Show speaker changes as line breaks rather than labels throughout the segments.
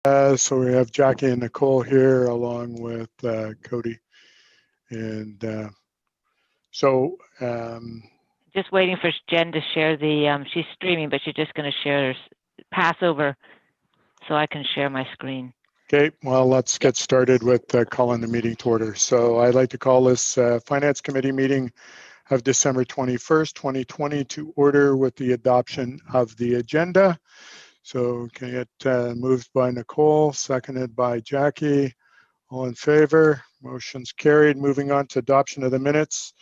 So we have Jackie and Nicole here along with Cody. And
just waiting for Jen to share the, she's streaming, but she's just going to share pass over so I can share my screen.
Okay, well, let's get started with calling the meeting to order. So I'd like to call this Finance Committee meeting of December 21st, 2020 to order with the adoption of the agenda. So can it moved by Nicole, seconded by Jackie. All in favor? Motion's carried. Moving on to adoption of the minutes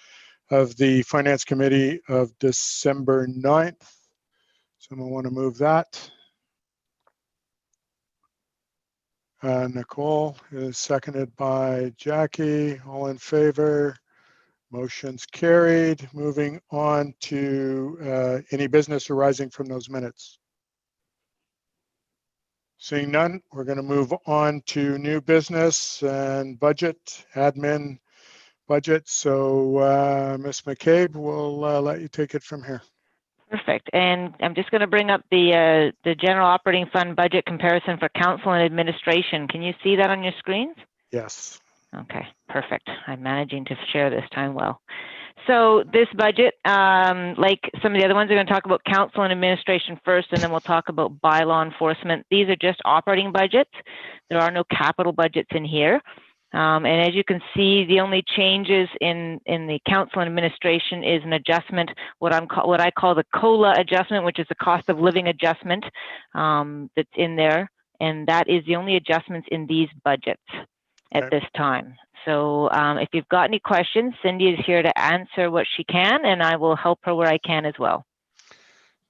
of the Finance Committee of December 9th. Someone want to move that? Nicole is seconded by Jackie. All in favor? Motion's carried. Moving on to any business arising from those minutes. Seeing none, we're going to move on to new business and budget, admin budget. So Ms. McCabe, we'll let you take it from here.
Perfect. And I'm just going to bring up the general operating fund budget comparison for council and administration. Can you see that on your screens?
Yes.
Okay, perfect. I'm managing to share this time well. So this budget, like some of the other ones, we're going to talk about council and administration first, and then we'll talk about bylaw enforcement. These are just operating budgets. There are no capital budgets in here. And as you can see, the only changes in the council and administration is an adjustment, what I call the COLA adjustment, which is the cost of living adjustment that's in there. And that is the only adjustments in these budgets at this time. So if you've got any questions, Cindy is here to answer what she can, and I will help her where I can as well.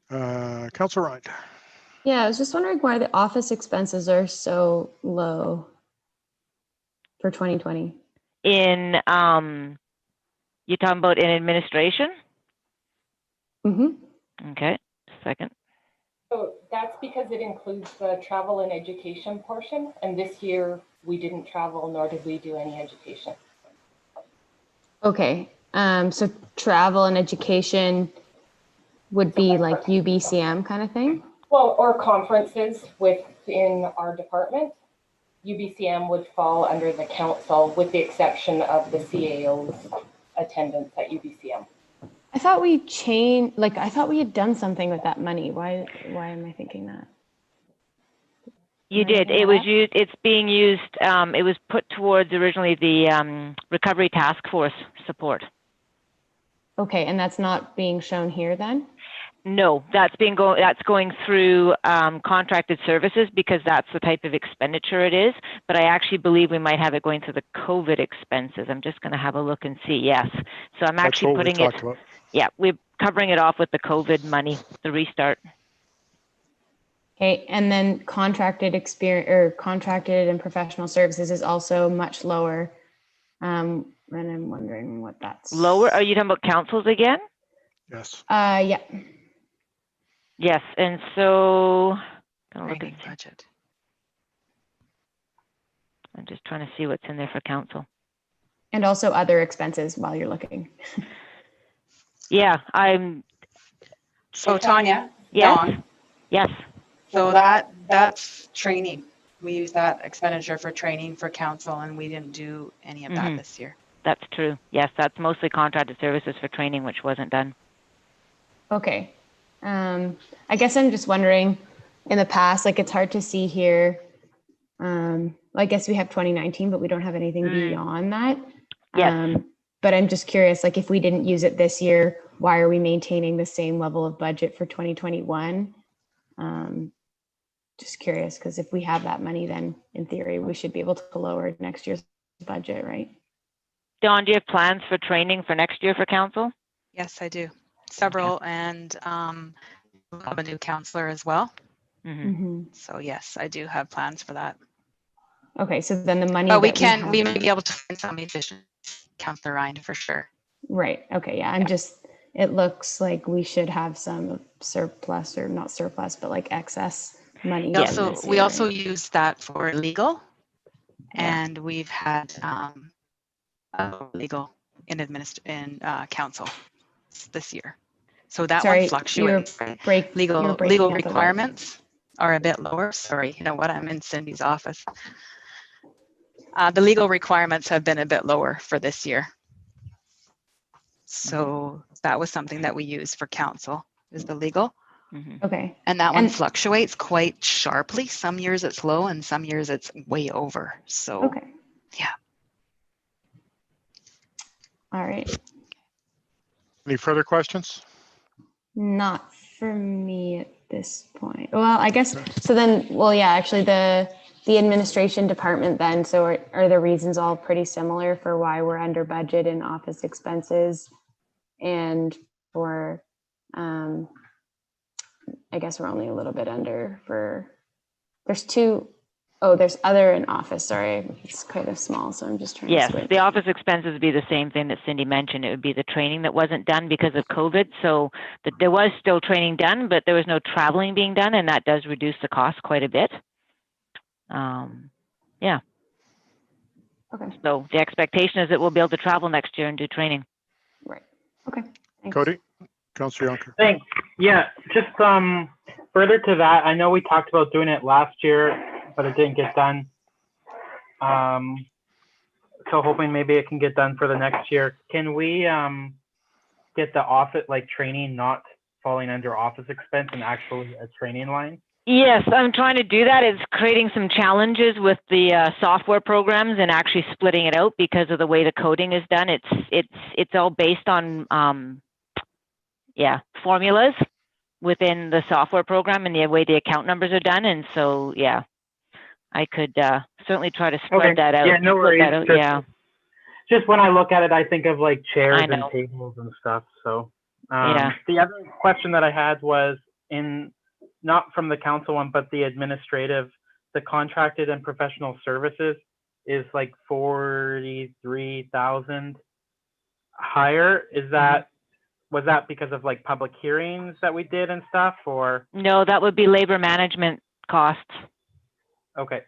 Councillor Ryan.
Yeah, I was just wondering why the office expenses are so low for 2020.
In, you're talking about in administration?
Mm-hmm.
Okay, second.
So that's because it includes the travel and education portion, and this year we didn't travel, nor did we do any education.
Okay, so travel and education would be like UBCM kind of thing?
Well, or conferences within our department. UBCM would fall under the council with the exception of the CAO's attendance at UBCM.
I thought we changed, like I thought we had done something with that money. Why am I thinking that?
You did. It was used. It's being used. It was put towards originally the recovery task force support.
Okay, and that's not being shown here then?
No, that's going through contracted services because that's the type of expenditure it is. But I actually believe we might have it going through the COVID expenses. I'm just going to have a look and see. Yes. So I'm actually putting it. Yeah, we're covering it off with the COVID money, the restart.
Okay, and then contracted experience or contracted and professional services is also much lower. And I'm wondering what that's
lower. Are you talking about councils again?
Yes.
Yeah.
Yes, and so look at
budget.
I'm just trying to see what's in there for council.
And also other expenses while you're looking.
Yeah, I'm.
So Tanya,
Yes.
Dawn,
Yes.
so that's training. We use that expenditure for training for council, and we didn't do any of that this year.
That's true. Yes, that's mostly contracted services for training, which wasn't done.
Okay. I guess I'm just wondering, in the past, like it's hard to see here. I guess we have 2019, but we don't have anything beyond that.
Yes.
But I'm just curious, like if we didn't use it this year, why are we maintaining the same level of budget for 2021? Just curious, because if we have that money, then in theory, we should be able to lower next year's budget, right?
Dawn, do you have plans for training for next year for council?
Yes, I do. Several, and we'll have a new counselor as well. So yes, I do have plans for that.
Okay, so then the money.
But we may be able to find some efficient, Councillor Ryan, for sure.
Right. Okay. Yeah. It looks like we should have some surplus, or not surplus, but like excess money.
We also use that for legal, and we've had legal in council this year. So that one fluctuates. Legal requirements. are a bit lower. Sorry, you know what? I'm in Cindy's office. The legal requirements have been a bit lower for this year. So that was something that we use for council, is the legal.
Okay.
And that one fluctuates quite sharply. Some years it's low and some years it's way over. So,
okay.
Yeah.
All right.
Any further questions?
Not for me at this point. Well, I guess so then, well, yeah, actually the administration department then, so are the reasons all pretty similar for why we're under budget in office expenses and for, I guess we're only a little bit under for, there's other in office, sorry, it's kind of small, so I'm just trying
Yes,
to switch.
the office expenses would be the same thing that Cindy mentioned. It would be the training that wasn't done because of COVID. So there was still training done, but there was no traveling being done, and that does reduce the cost quite a bit. Yeah.
Okay.
So the expectation is that we'll be able to travel next year and do training.
Right. Okay. Thanks.
Cody? Councillor Yonker?
Thanks. Yeah, just further to that, I know we talked about doing it last year, but it didn't get done. So hoping maybe it can get done for the next year. Can we get the office, like training not falling under office expense and actually a training line?
Yes, I'm trying to do that. It's creating some challenges with the software programs and actually splitting it out because of the way the coding is done. It's all based on formulas within the software program and the way the account numbers are done. And so I could certainly try to spread that out.
Yeah, no worries. Just when I look at it, I think of like chairs and tables and stuff. So the other question that I had was not from the council one, but the administrative, the contracted and professional services is like 43,000 higher. Is that, was that because of like public hearings that we did and stuff, or?
No, that would be labor management costs.
Okay.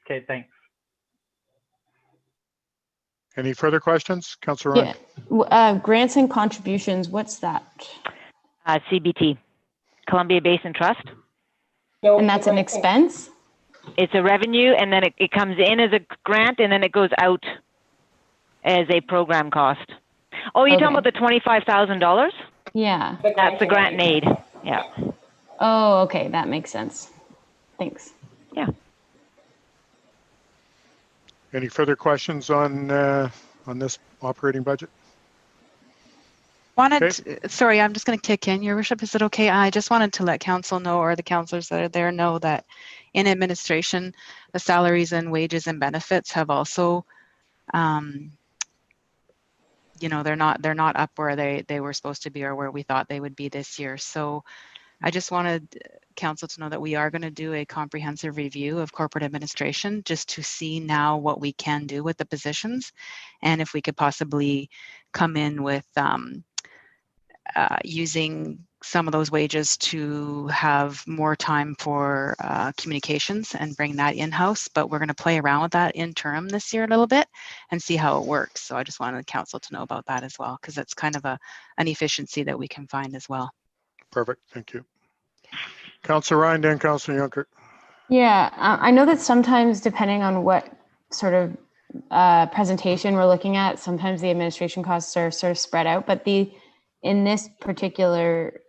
Okay, thanks.
Any further questions? Councillor Ryan?
Yeah. Grants and contributions, what's that?
CBT, Columbia Basin Trust.
No,
And that's an expense?
It's a revenue, and then it comes in as a grant, and then it goes out as a program cost. Oh, you're talking about the $25,000?
Yeah.
That's the grant and aid. Yeah.
Oh, okay. That makes sense. Thanks.
Yeah.
Any further questions on this operating budget?
Sorry, I'm just going to kick in, Your Worship. Is it okay? I just wanted to let council know, or the councillors that are there know, that in administration, the salaries and wages and benefits have also, they're not up where they were supposed to be or where we thought they would be this year. So I just wanted council to know that we are going to do a comprehensive review of corporate administration just to see now what we can do with the positions, and if we could possibly come in with using some of those wages to have more time for communications and bring that in-house. But we're going to play around with that interim this year a little bit and see how it works. So I just wanted the council to know about that as well, because it's kind of an efficiency that we can find as well.
Perfect, thank you. Councillor Ryan, then Councillor Yonker.
Yeah, I know that sometimes depending on what sort of presentation we're looking at, sometimes the administration costs are sort of spread out, but in this particular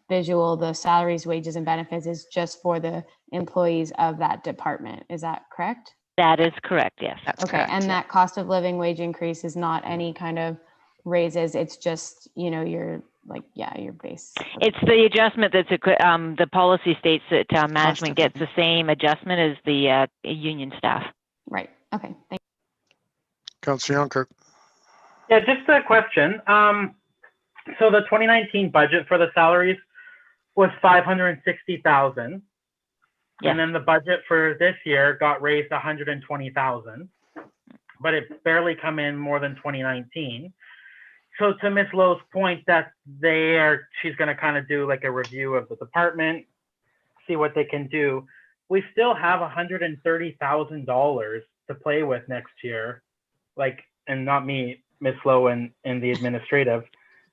visual, the salaries, wages, and benefits is just for the employees of that department. Is that correct?
That is correct, yes.
That's
okay,
correct,
and
yeah.
that cost of living wage increase is not any kind of raises, it's just, your base.
It's the adjustment that's the policy states that management gets the same adjustment as the union staff.
Right, okay, thank you.
Councillor Yonker.
Yeah, just a question. So the 2019 budget for the salaries was 560,000.
Yeah.
And then the budget for this year got raised 120,000, but it barely come in more than 2019. So to Ms. Lowe's point that she's going to kind of do like a review of the department, see what they can do. We still have $130,000 to play with next year, and not me, Ms. Lowe and the administrative.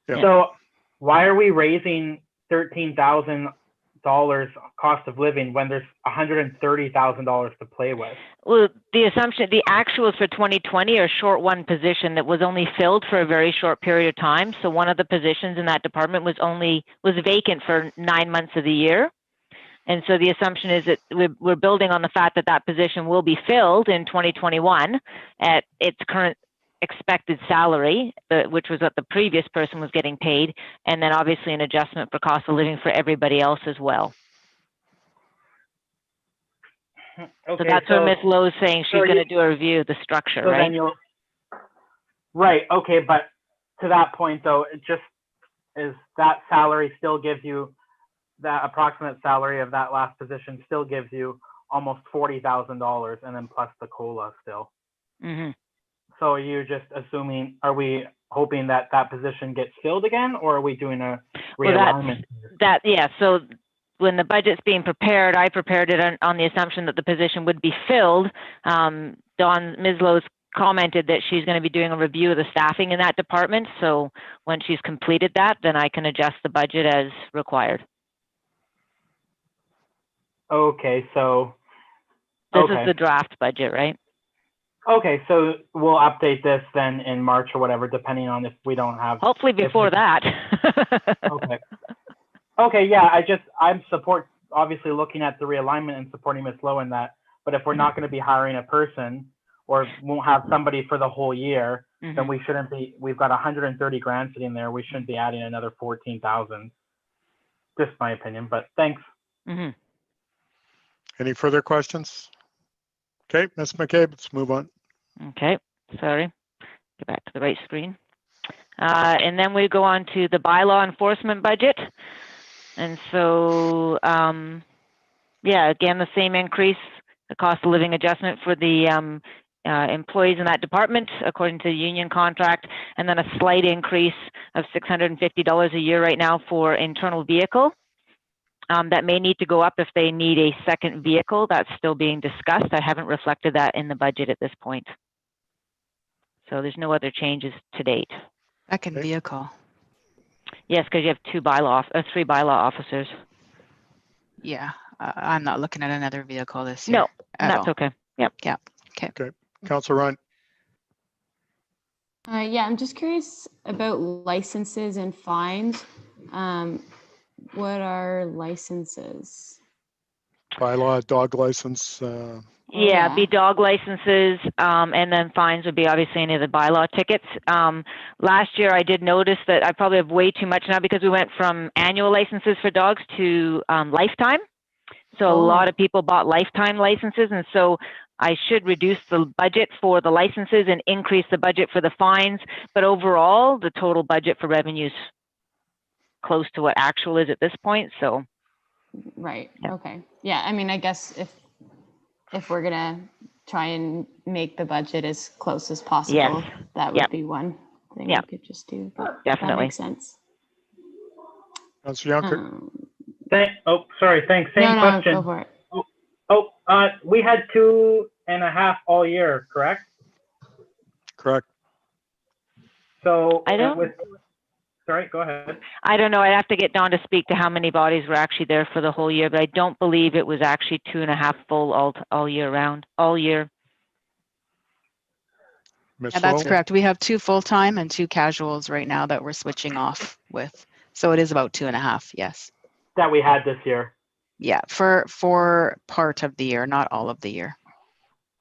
Yeah.
So why are we raising $13,000 cost of living when there's $130,000 to play with?
Well, the actuals for 2020 are short one position that was only filled for a very short period of time. So one of the positions in that department was vacant for 9 months of the year. And so the assumption is that we're building on the fact that that position will be filled in 2021 at its current expected salary, which was what the previous person was getting paid, and then obviously an adjustment for cost of living for everybody else as well.
Okay,
So that's where Ms. Lowe's saying she's going to do a review of the structure,
so
right?
Right. Okay, but to that point though, it just is that salary still gives you that approximate salary of that last position still gives you almost $40,000, and then plus the COLA still.
Mm-hmm.
So are you just assuming? Are we hoping that that position gets filled again, or are we doing a realignment?
Yeah. So when the budget's being prepared, I prepared it on the assumption that the position would be filled. Ms. Lowe's commented that she's going to be doing a review of the staffing in that department. So when she's completed that, then I can adjust the budget as required.
Okay, so
this is the draft budget, right?
Okay, so we'll update this then in March or whatever, depending on if we don't have.
Hopefully before that.
Okay. Okay, yeah, I'm obviously looking at the realignment and supporting Ms. Lowe in that. But if we're not going to be hiring a person or won't have somebody for the whole year, then we shouldn't be. We've got 130 grand sitting there. We shouldn't be adding another 14,000. Just my opinion, but thanks.
Any further questions? Okay, Ms. McCabe, let's move on.
Okay, sorry. Get back to the right screen. And then we go on to the bylaw enforcement budget. And so, yeah, again, the same increase, the cost of living adjustment for the employees in that department, according to the union contract, and then a slight increase of $650 a year right now for internal vehicle. That may need to go up if they need a second vehicle. That's still being discussed. I haven't reflected that in the budget at this point. So there's no other changes to date.
Second vehicle.
Yes, because you have three bylaw officers.
Yeah, I'm not looking at another vehicle this year.
No, that's okay. Yep.
Yeah. Okay.
Okay, Councilor Ryan.
Yeah, I'm just curious about licenses and fines. What are licenses?
Bylaw, dog license.
Yeah, be dog licenses, and then fines would be obviously any of the bylaw tickets. Last year I did notice that I probably have way too much now because we went from annual licenses for dogs to lifetime. So a lot of people bought lifetime licenses, and so I should reduce the budget for the licenses and increase the budget for the fines. But overall, the total budget for revenues close to what actual is at this point. So.
Right. Yeah. Okay. Yeah. I mean, I guess if we're gonna try and make the budget as close as possible, that would be one thing we could just do. But
definitely
that makes sense.
Councilor Juncker.
Sorry. Thanks. Same question.
Go for it.
We had 2.5 all year, correct?
Correct.
So sorry, go ahead.
I don't know. I'd have to get Dawn to speak to how many bodies were actually there for the whole year, but I don't believe it was actually 2.5 full all year round, all year.
Yeah, that's correct. We have 2 full-time and 2 casuals right now that we're switching off with. So it is about 2.5, yes.
That we had this year.
Yeah, for part of the year, not all of the year.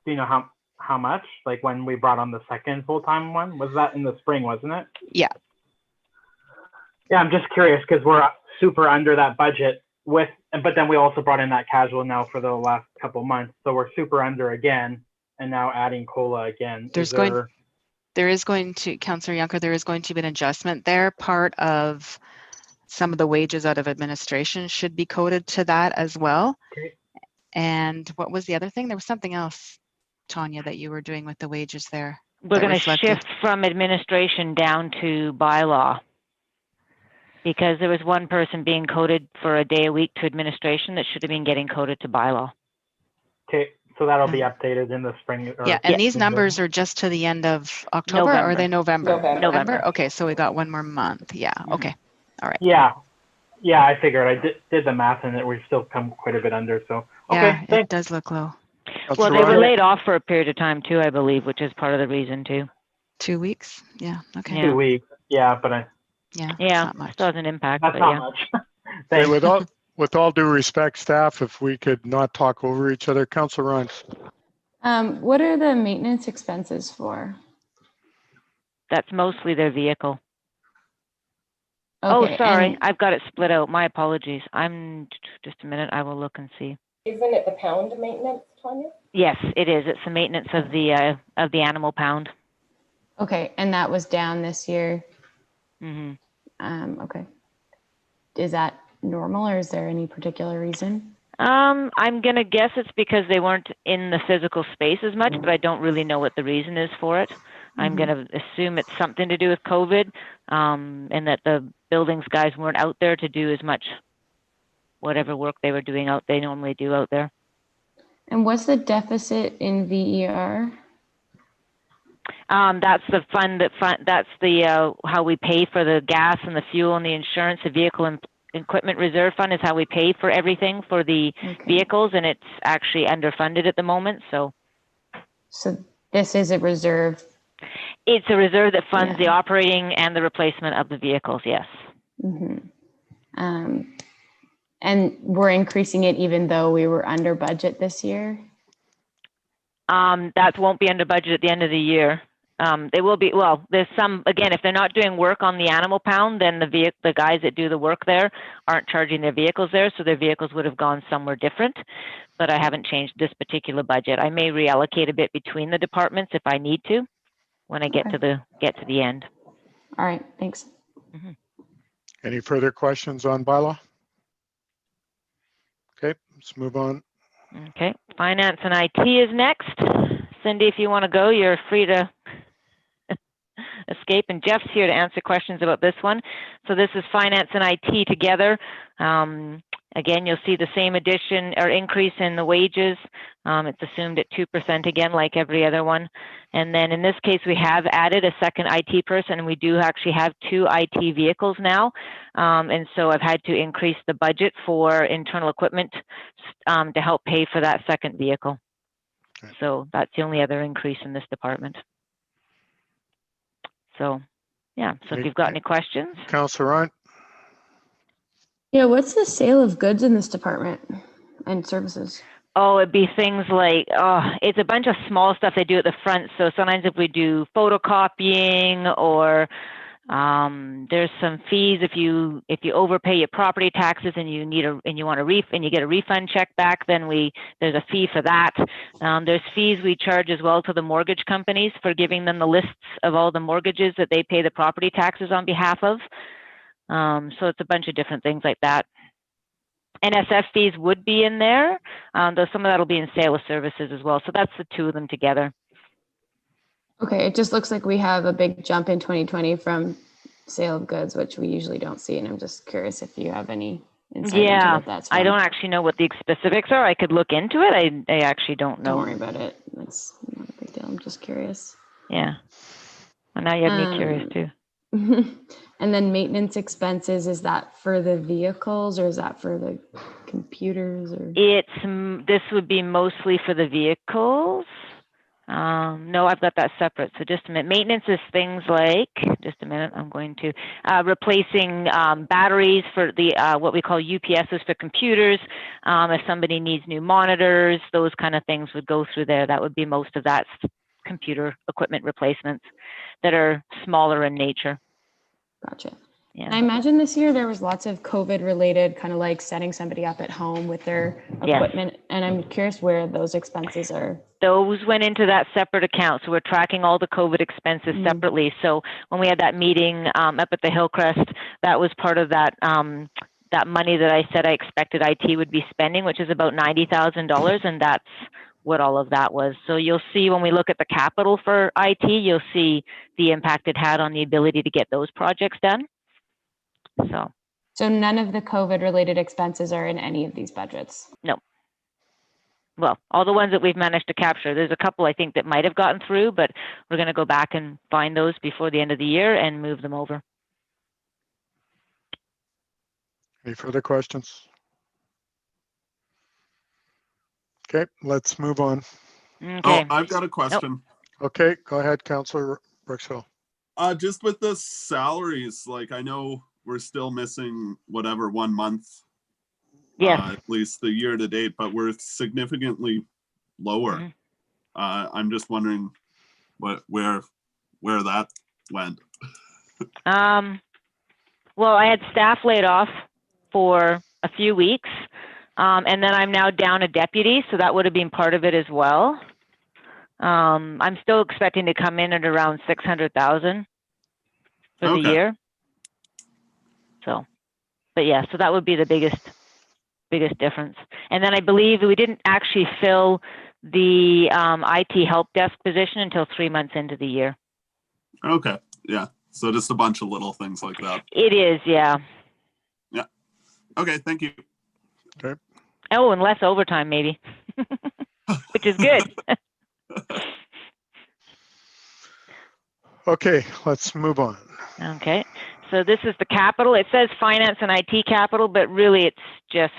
Do you know how much? Like when we brought on the second full-time one? Was that in the spring, wasn't it?
Yeah.
Yeah, I'm just curious because we're super under that budget but then we also brought in that casual now for the last couple months. So we're super under again, and now adding COLA again. Councillor
Juncker, there is going to be an adjustment there. Part of some of the wages out of administration should be coded to that as well.
Okay.
And what was the other thing? There was something else, Tanya, that you were doing with the wages there.
We're going to shift from administration down to bylaw, because there was one person being coded for a day a week to administration that should have been getting coded to bylaw.
Okay, so that'll be updated in the spring.
And these numbers are just to the end of October, or are they November?
November.
Okay, so we got one more month. Yeah, okay. All right.
Yeah, Yeah, I figured. I did the math and we've still come quite a bit under. So
Yeah,
okay,
it
thanks.
does look low.
Well,
Councillor
they were
Ryan?
laid off for a period of time too, I believe, which is part of the reason too.
2 weeks. Yeah. Okay.
Yeah.
2 weeks. Yeah, but
Yeah. It's
Yeah,
not much.
still has an impact,
that's
but
not
yeah.
much.
Okay,
Thanks.
with all due respect, staff, if we could not talk over each other. Councillor Ryan?
What are the maintenance expenses for?
That's mostly their vehicle.
Okay,
Oh, sorry,
and
I've got it split out. My apologies. Just a minute, I will look and see.
Isn't it the pound maintenance, Tanya?
Yes, it is. It's the maintenance of the animal pound.
okay, and that was down this year.
Hmm.
Okay. Is that normal or is there any particular reason?
I'm gonna guess it's because they weren't in the physical space as much, but I don't really know what the reason is for it. I'm gonna assume it's something to do with COVID, and that the buildings guys weren't out there to do as much whatever work they were doing they normally do out there.
And what's the deficit in VER?
That's the that's the how we pay for the gas and the fuel and the insurance. The vehicle and equipment reserve fund is how we pay for everything for the vehicles, and it's actually underfunded at the moment. So
this is a reserve.
It's a reserve that funds the operating and the replacement of the vehicles. Yes.
And we're increasing it even though we were under budget this year.
That won't be under budget at the end of the year. They will be, well, there's some, again, if they're not doing work on the animal pound, then the guys that do the work there aren't charging their vehicles there, so their vehicles would have gone somewhere different. But I haven't changed this particular budget. I may reallocate a bit between the departments if I need to when I get to the end.
All right, thanks.
Any further questions on bylaw? Okay, let's move on.
Okay, finance and IT is next. Cindy, if you want to go, you're free to escape, and Jeff's here to answer questions about this one. So this is finance and IT together. Again, you'll see the same addition or increase in the wages. It's assumed at 2% again, like every other one. And then in this case, we have added a second IT person, and we do actually have 2 IT vehicles now. And so I've had to increase the budget for internal equipment to help pay for that second vehicle. Okay. So that's the only other increase in this department. So, yeah, so if you've got any questions.
Councillor Ryan?
Yeah, what's the sale of goods in this department and services?
Oh, it'd be things like, it's a bunch of small stuff they do at the front. So sometimes if we do photocopying or there's some fees if you overpay your property taxes and you need and you get a refund check back, then there's a fee for that. There's fees we charge as well to the mortgage companies for giving them the lists of all the mortgages that they pay the property taxes on behalf of. So it's a bunch of different things like that. NSF fees would be in there, though some of that will be in sale of services as well. So that's the 2 of them together. Okay,
it just looks like we have a big jump in 2020 from sale of goods, which we usually don't see. And I'm just curious if you have any insight into what that's from.
I don't actually know what the specifics are. I could look into it. I actually don't know.
Don't worry about it. That's not a big deal. I'm just curious.
Yeah. Well, now you have me curious too.
And then maintenance expenses, is that for the vehicles or is that for the computers? Or
this would be mostly for the vehicles. No, I've got that separate. So just a minute. Maintenance is things like, just a minute, I'm going to, replacing batteries for the what we call UPSs for computers. If somebody needs new monitors, those kind of things would go through there. That would be most of that computer equipment replacements that are smaller in nature.
Gotcha.
Yeah.
I imagine this year there was lots of COVID related, kind of like setting somebody up at home with their equipment. And I'm curious where those expenses are. Those
went into that separate account. So we're tracking all the COVID expenses separately. So when we had that meeting up at the Hillcrest, that was part of that that money that I said I expected IT would be spending, which is about $90,000. And that's what all of that was. So you'll see when we look at the capital for IT, you'll see the impact it had on the ability to get those projects done. So
none of the COVID related expenses are in any of these budgets?
No. Well, all the ones that we've managed to capture. There's a couple I think that might have gotten through, but we're going to go back and find those before the end of the year and move them over.
Any further questions? Okay, let's move on.
Okay.
Oh, I've got a question.
Okay, go ahead, Councillor Brooksville.
Just with the salaries, like I know we're still missing whatever 1 month,
Yes.
at least the year to date, but we're significantly lower.
Mhm.
I'm just wondering where that went.
Well, I had staff laid off for a few weeks, and then I'm now down a deputy, so that would have been part of it as well. I'm still expecting to come in at around 600,000 for the
Okay.
year. So, but yeah, so that would be the biggest difference. And then I believe we didn't actually fill the IT help desk position until 3 months into the year.
Okay. Yeah. So just a bunch of little things like that.
It is, yeah.
Okay. Thank you.
Oh, and less overtime maybe, which is good.
Okay, let's move on.
Okay, so this is the capital. It says finance and IT capital, but really it's just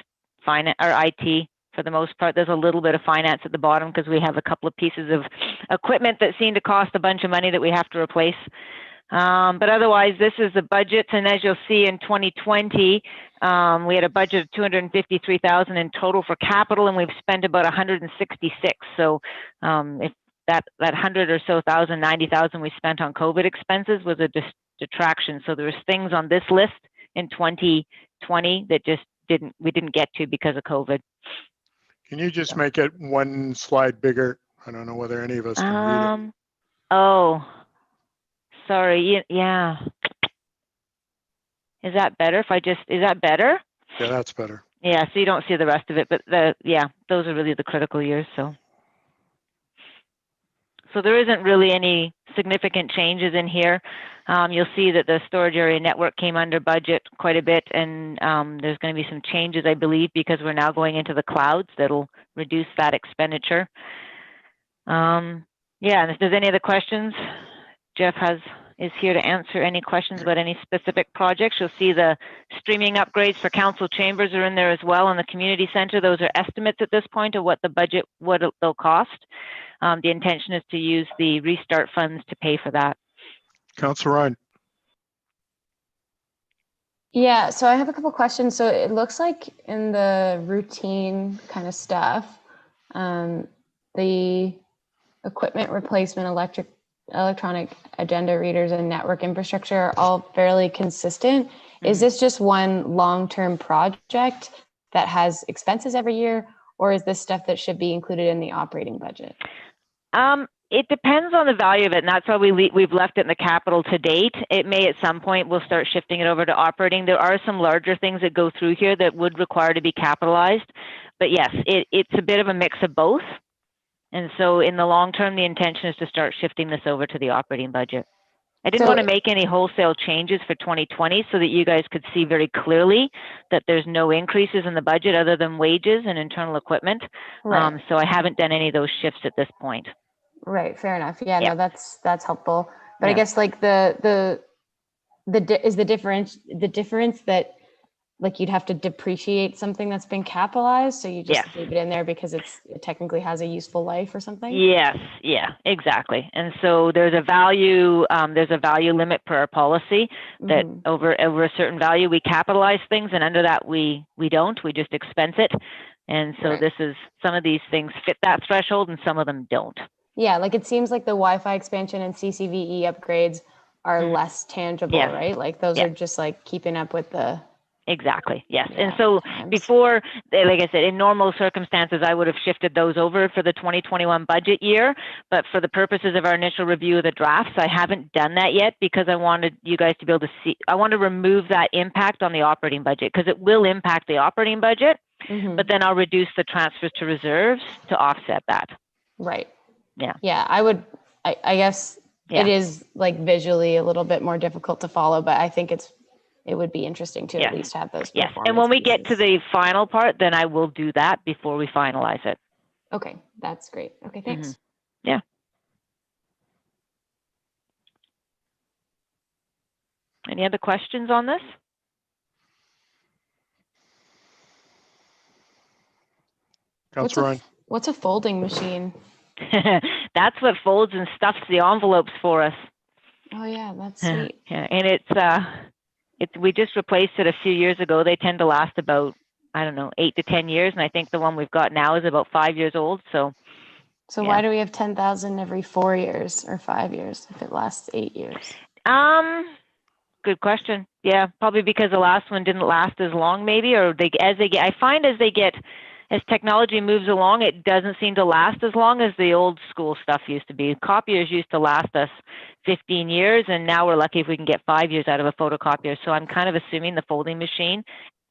finance or IT for the most part. There's a little bit of finance at the bottom because we have a couple of pieces of equipment that seem to cost a bunch of money that we have to replace. But otherwise, this is the budget, and as you'll see in 2020, we had a budget of 253,000 in total for capital, and we've spent about 166. So if that 100 or so thousand, 90,000 we spent on COVID expenses was a detraction. So there was things on this list in 2020 that just we didn't get to because of COVID.
Can you just make it one slide bigger? I don't know whether any of us can read it.
Oh. Sorry, yeah. Is that better if is that better?
Yeah, that's better.
Yeah, so you don't see the rest of it, but yeah, those are really the critical years, so. So there isn't really any significant changes in here. You'll see that the storage area network came under budget quite a bit, and there's going to be some changes, I believe, because we're now going into the clouds that'll reduce that expenditure. Yeah, and if there's any other questions, Jeff is here to answer any questions about any specific projects. You'll see the streaming upgrades for council chambers are in there as well, and the community center. Those are estimates at this point of what the budget, what they'll cost. The intention is to use the restart funds to pay for that.
Councillor Ryan.
Yeah, so I have a couple questions. So it looks like in the routine kind of stuff, the equipment replacement, electronic agenda readers and network infrastructure are all fairly consistent. Is this just one long-term project that has expenses every year, or is this stuff that should be included in the operating budget?
It depends on the value of it, and that's why we've left it in the capital to date. It may at some point we'll start shifting it over to operating. There are some larger things that go through here that would require to be capitalized, but yes, it's a bit of a mix of both. And so in the long term, the intention is to start shifting this over to the operating budget. I didn't want to make any wholesale changes for 2020 so that you guys could see very clearly that there's no increases in the budget other than wages and internal equipment.
Right.
So I haven't done any of those shifts at this point.
Right, fair enough. Yeah,
Yeah.
no, that's helpful. But
Yeah.
I guess like the difference that like you'd have to depreciate something that's been capitalized, so you just
Yes.
leave it in there because it technically has a useful life or something?
Yes, yeah, exactly. And so there's a value limit per our policy that over a certain value we capitalize things, and under that we don't, we just expense it. And so
Right.
this is, some of these things fit that threshold and some of them don't.
Yeah, like it seems like the Wi-Fi expansion and CCVE upgrades are less tangible,
Yes.
right? Like those
Yeah.
are just like keeping up with the
Exactly, yes.
Yeah,
And so
times.
before, like I said, in normal circumstances, I would have shifted those over for the 2021 budget year. But for the purposes of our initial review of the drafts, I haven't done that yet because I wanted you guys to be able to see, I want to remove that impact on the operating budget because it will impact the operating budget, but then I'll reduce the transfers to reserves to offset that.
Right.
Yeah.
Yeah, I guess
Yeah.
it is like visually a little bit more difficult to follow, but I think it would be interesting to
Yes.
at least have those.
Yes, and
performance
when we get to
pieces.
the final part, then I will do that before we finalize it.
Okay, that's great. Okay, thanks.
Yeah. Any other questions on this?
Councillor Ryan.
What's a folding machine?
That's what folds and stuffs the envelopes for us.
Oh yeah, that's sweet.
Yeah, and we just replaced it a few years ago. They tend to last about, I don't know, 8 to 10 years, and I think the one we've got now is about 5 years old. So
So
yeah.
why do we have 10,000 every 4 years or 5 years if it lasts 8 years?
Good question. Yeah, probably because the last one didn't last as long, maybe, or I find as technology moves along, it doesn't seem to last as long as the old school stuff used to be. Copiers used to last us 15 years, and now we're lucky if we can get 5 years out of a photocopier. So I'm kind of assuming the folding machine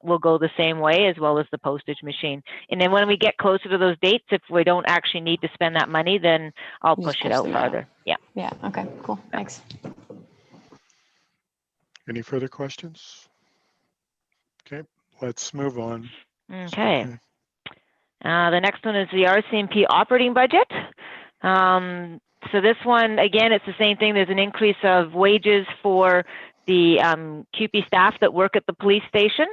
will go the same way, as well as the postage machine. And then when we get closer to those dates, if we don't actually need to spend that money, then I'll
You just
push it
push
out
them out.
farther. Yeah.
Yeah, okay, cool, thanks.
Any further questions? Okay, let's move on.
Okay. The next one is the RCMP operating budget. So this one, again, it's the same thing. There's an increase of wages for the QP staff that work at the police station.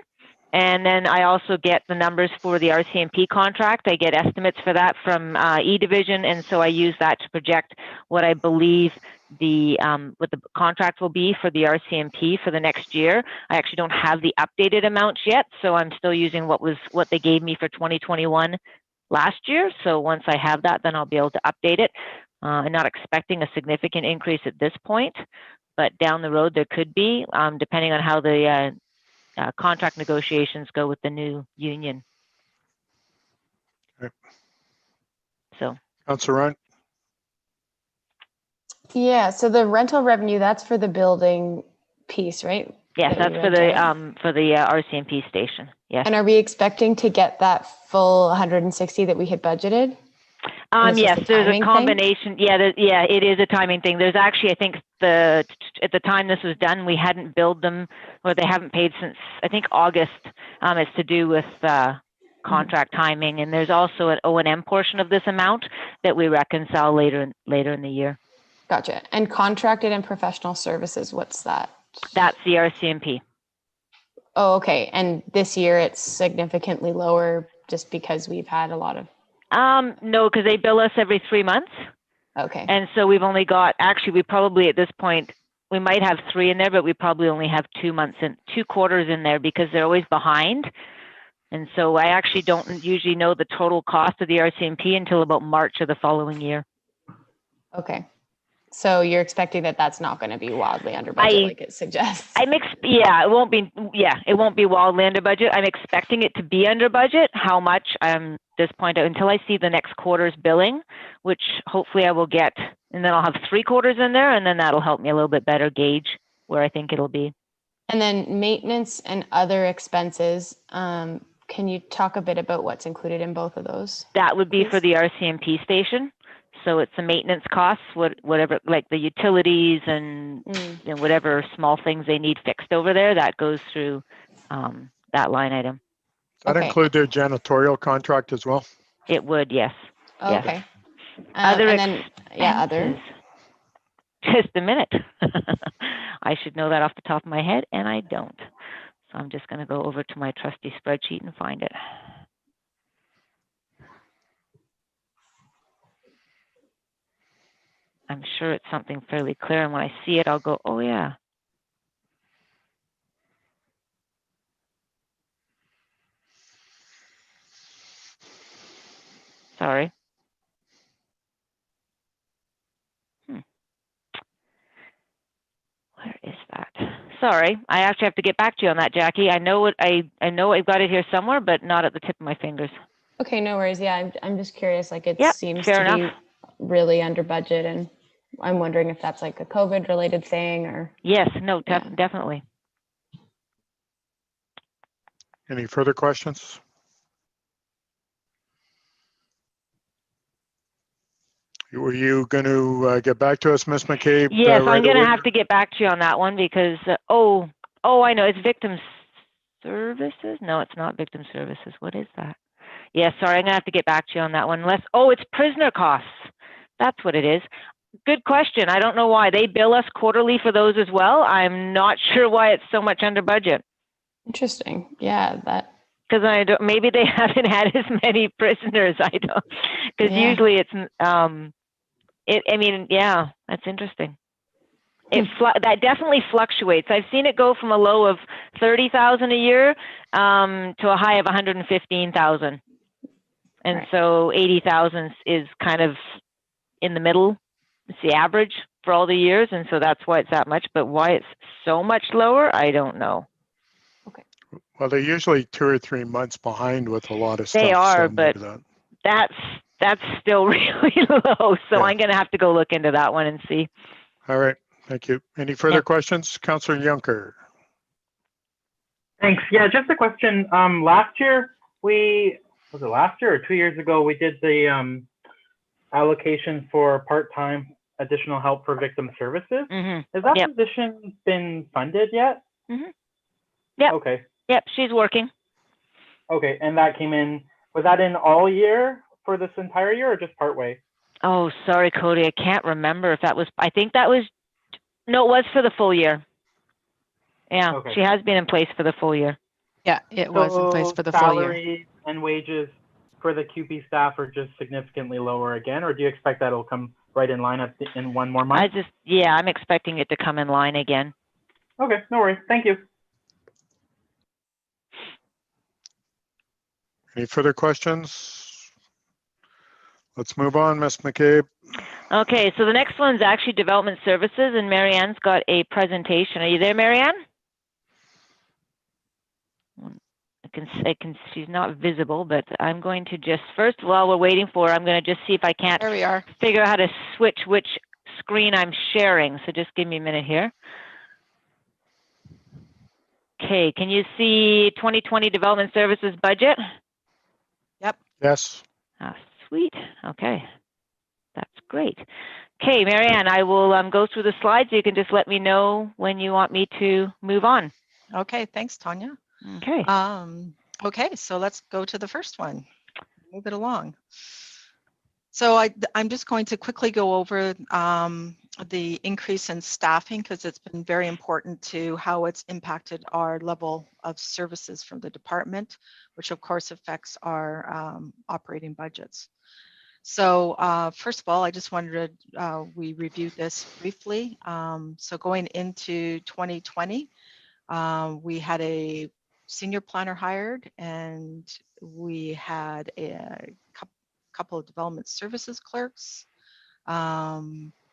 And then I also get the numbers for the RCMP contract. I get estimates for that from E-Division, and so I use that to project what I believe what the contract will be for the RCMP for the next year. I actually don't have the updated amounts yet, so I'm still using what they gave me for 2021 last year. So once I have that, then I'll be able to update it. I'm not expecting a significant increase at this point, but down the road there could be, depending on how the contract negotiations go with the new union.
Okay.
So.
Councillor Ryan.
Yeah, so the rental revenue, that's for the building piece, right?
Yes,
That we
that's for the RCMP station. Yes.
And are we expecting to get that full 160 that we had budgeted?
Yes, there's a combination. Thing? Yeah, it is a timing thing. There's actually, I think at the time this was done, we hadn't billed them, or they haven't paid since I think August. It's to do with contract timing, and there's also an O&M portion of this amount that we reconcile later in the year.
Gotcha. And contracted and professional services, what's that?
That's the RCMP.
Oh, okay. And this year it's significantly lower just because we've had a lot of.
No, because they bill us every 3 months.
Okay.
And so we've only got, actually, we probably at this point, we might have 3 in there, but we probably only have 2 months and 2 quarters in there because they're always behind. And so I actually don't usually know the total cost of the RCMP until about March of the following year.
Okay. So you're expecting that that's not going to be wildly under budget like it suggests?
It won't be wildly under budget. I'm expecting it to be under budget. How much? This point, until I see the next quarter's billing, which hopefully I will get, and then I'll have 3 quarters in there, and then that'll help me a little bit better gauge where I think it'll be.
And then maintenance and other expenses. Can you talk a bit about what's included in both of those?
That would be for the RCMP station. So it's the maintenance costs, whatever, like the utilities and whatever small things they need fixed over there, that goes through that line item.
Does that include their janitorial contract as well?
It would, yes.
Oh,
yes.
Okay.
Other
other.
Just a minute. I should know that off the top of my head, and I don't. So I'm just going to go over to my trusty spreadsheet and find it. I'm sure it's something fairly clear, and when I see it, I'll go, oh yeah. Sorry. Where is that? Sorry, I actually have to get back to you on that, Jackie. I know I've got it here somewhere, but not at the tip of my fingers.
Okay, no worries. Yeah, I'm just curious. Like it seems
fair
to
enough.
be really under budget, and I'm wondering if that's like a COVID related thing or.
Yes, no, definitely.
Any further questions? Were you going to get back to us, Ms. McCabe?
Yes, I'm going to have to get back to you on that one because, I know, it's victim services. No, it's not victim services. What is that? Yeah, sorry, I'm going to have to get back to you on that one. It's prisoner costs. That's what it is. Good question. I don't know why. They bill us quarterly for those as well. I'm not sure why it's so much under budget.
Interesting. Yeah, that.
because I don't, maybe they haven't had as many prisoners. I don't, because
Yeah.
usually it's, I mean, yeah, that's interesting. That definitely fluctuates. I've seen it go from a low of 30,000 a year to a high of 115,000. And
Right.
so 80,000 is kind of in the middle. It's the average for all the years. And so that's why it's that much. But why it's so much lower, I don't know.
Well, they're usually 2 or 3 months behind with a lot of stuff.
They are,
so
but
maybe
that's still really low. So
Yeah.
I'm going to have to go look into that one and see.
All right. Thank you. Any further
Yeah.
questions? Councillor Juncker.
Thanks. Yeah, just a question. Last year, was it last year or 2 years ago, we did the allocation for part-time additional help for victim services. Has that
Yep.
position been funded yet?
Yep.
Okay.
Yep. She's working.
Okay. And that came in, was that in all year for this entire year or just part way?
Oh, sorry, Cody. I can't remember if that was, I think that was, no, it was for the full year. Yeah.
Okay.
She has been in place for the full year.
Yeah, it was in place
So
for the full year.
salaries and wages for the QP staff are just significantly lower again, or do you expect that'll come right in line in 1 more month?
Yeah, I'm expecting it to come in line again.
Okay, no worries. Thank you.
Any further questions? Let's move on, Ms. McCabe.
Okay, so the next one's actually development services, and Marianne's got a presentation. Are you there, Marianne? I can, she's not visible, but I'm going to just, first, while we're waiting for her, I'm going to just see if I can't
There we are.
figure out how to switch which screen I'm sharing. So just give me a minute here. Okay, can you see 2020 development services budget?
Yep.
Yes.
Oh, sweet. Okay, that's great. Okay, Marianne, I will go through the slides. You can just let me know when you want me to move on.
Okay, thanks, Tanya.
Okay.
Okay, so let's go to the first one. Move it along. So I'm just going to quickly go over the increase in staffing because it's been very important to how it's impacted our level of services from the department, which of course affects our operating budgets. So first of all, I just wanted to, we reviewed this briefly. So going into 2020, we had a senior planner hired, and we had a couple of development services clerks.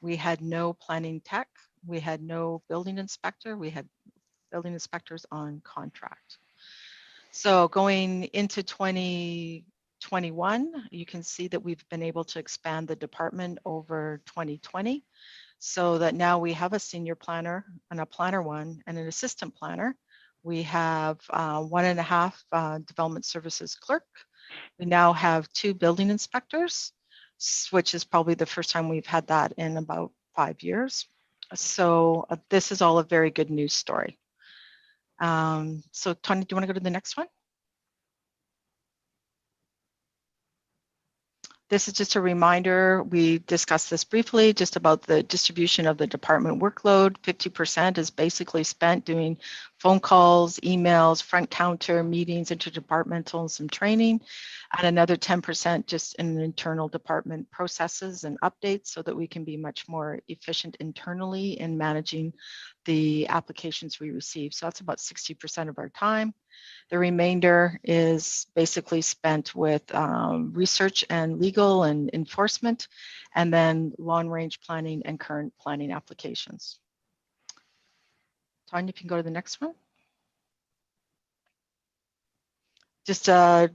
We had no planning tech. We had no building inspector. We had building inspectors on contract. So going into 2021, you can see that we've been able to expand the department over 2020, so that now we have a senior planner and a planner one and an assistant planner. We have 1.5 development services clerk. We now have 2 building inspectors, which is probably the first time we've had that in about 5 years. So this is all a very good news story. So Tony, do you want to go to the next one? This is just a reminder, we discussed this briefly, just about the distribution of the department workload. 50% is basically spent doing phone calls, emails, front counter, meetings, interdepartmental, and some training. And another 10% just in internal department processes and updates so that we can be much more efficient internally in managing the applications we receive. So that's about 60% of our time. The remainder is basically spent with research and legal and enforcement, and then long-range planning and current planning applications. Tanya, you can go to the next one. Just to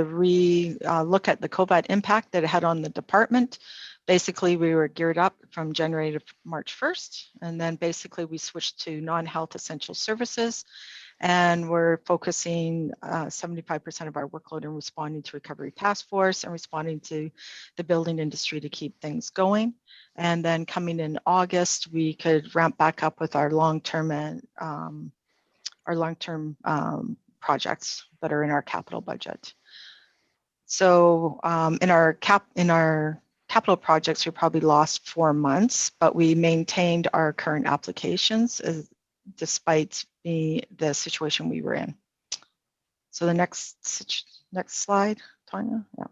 look at the COVID impact that it had on the department. Basically, we were geared up from January to March 1st, and then basically we switched to non-health essential services. And we're focusing 75% of our workload in responding to recovery task force and responding to the building industry to keep things going. And then coming in August, we could ramp back up with our long-term and projects that are in our capital budget. So in our capital projects, we probably lost 4 months, but we maintained our current applications despite the situation we were in. So the next slide, Tanya. Yeah.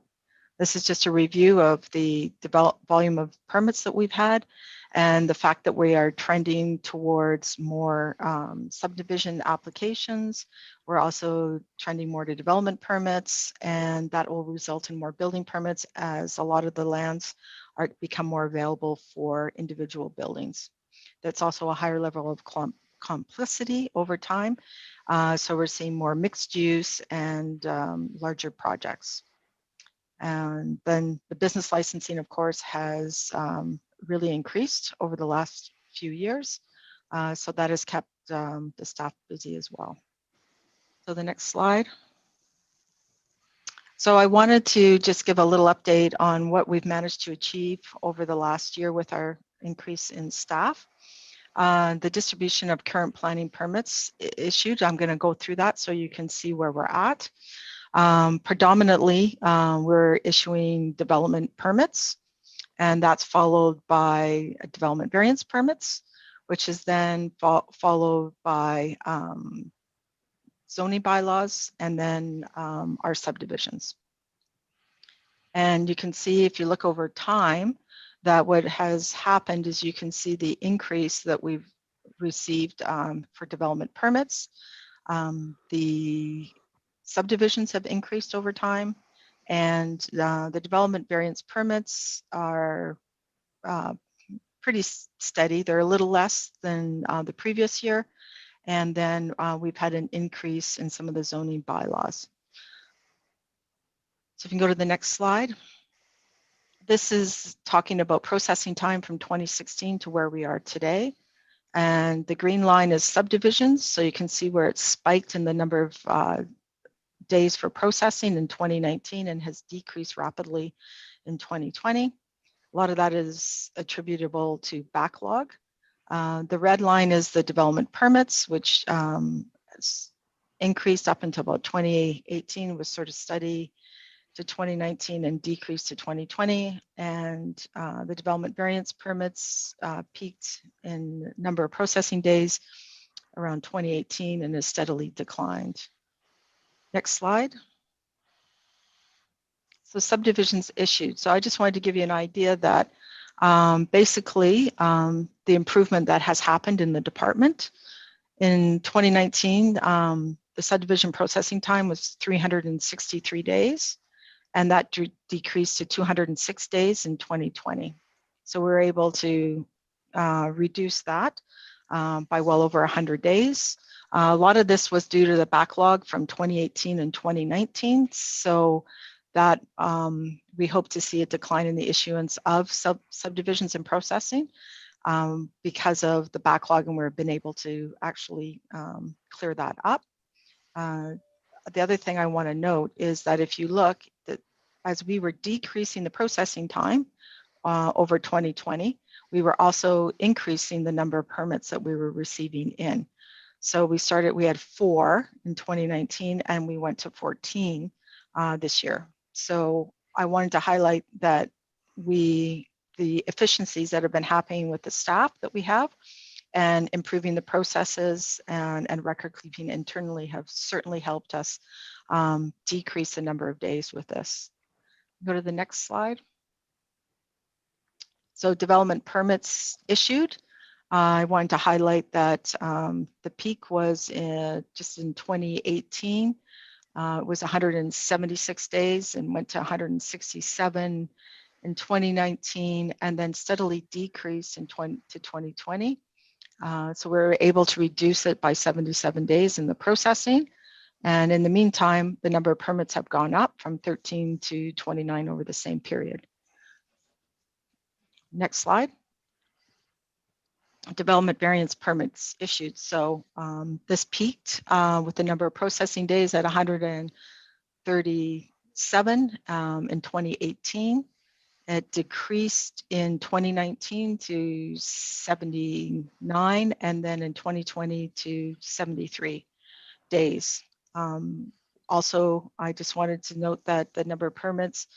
This is just a review of the volume of permits that we've had and the fact that we are trending towards more subdivision applications. We're also trending more to development permits, and that will result in more building permits as a lot of the lands become more available for individual buildings. That's also a higher level of complexity over time. So we're seeing more mixed use and larger projects. And then the business licensing, of course, has really increased over the last few years. So that has kept the staff busy as well. So the next slide. So I wanted to just give a little update on what we've managed to achieve over the last year with our increase in staff. The distribution of current planning permits issued, I'm going to go through that so you can see where we're at. Predominantly, we're issuing development permits, and that's followed by development variance permits, which is then followed by zoning bylaws, and then our subdivisions. And you can see, if you look over time, that what has happened is you can see the increase that we've received for development permits. The subdivisions have increased over time, and the development variance permits are pretty steady. They're a little less than the previous year. And then we've had an increase in some of the zoning bylaws. So if you can go to the next slide. This is talking about processing time from 2016 to where we are today. And the green line is subdivisions. So you can see where it's spiked in the number of days for processing in 2019 and has decreased rapidly in 2020. A lot of that is attributable to backlog. The red line is the development permits, which increased up until about 2018, was sort of steady to 2019 and decreased to 2020. And the development variance permits peaked in number of processing days around 2018 and has steadily declined. Next slide. So subdivisions issued. So I just wanted to give you an idea that basically the improvement that has happened in the department. In 2019, the subdivision processing time was 363 days, and that decreased to 206 days in 2020. So we were able to reduce that by well over 100 days. A lot of this was due to the backlog from 2018 and 2019. So that we hope to see a decline in the issuance of subdivisions and processing because of the backlog, and we've been able to actually clear that up. The other thing I want to note is that if you look, that as we were decreasing the processing time over 2020, we were also increasing the number of permits that we were receiving in. So we had 4 in 2019, and we went to 14 this year. So I wanted to highlight that the efficiencies that have been happening with the staff that we have and improving the processes and record keeping internally have certainly helped us decrease the number of days with this. Go to the next slide. So development permits issued. I wanted to highlight that the peak was just in 2018. It was 176 days and went to 167 in 2019, and then steadily decreased to 2020. So we were able to reduce it by 77 days in the processing. And in the meantime, the number of permits have gone up from 13 to 29 over the same period. Next slide. Development variance permits issued. So this peaked with the number of processing days at 137 in 2018. It decreased in 2019 to 79, and then in 2020 to 73 days. Also, I just wanted to note that the number of permits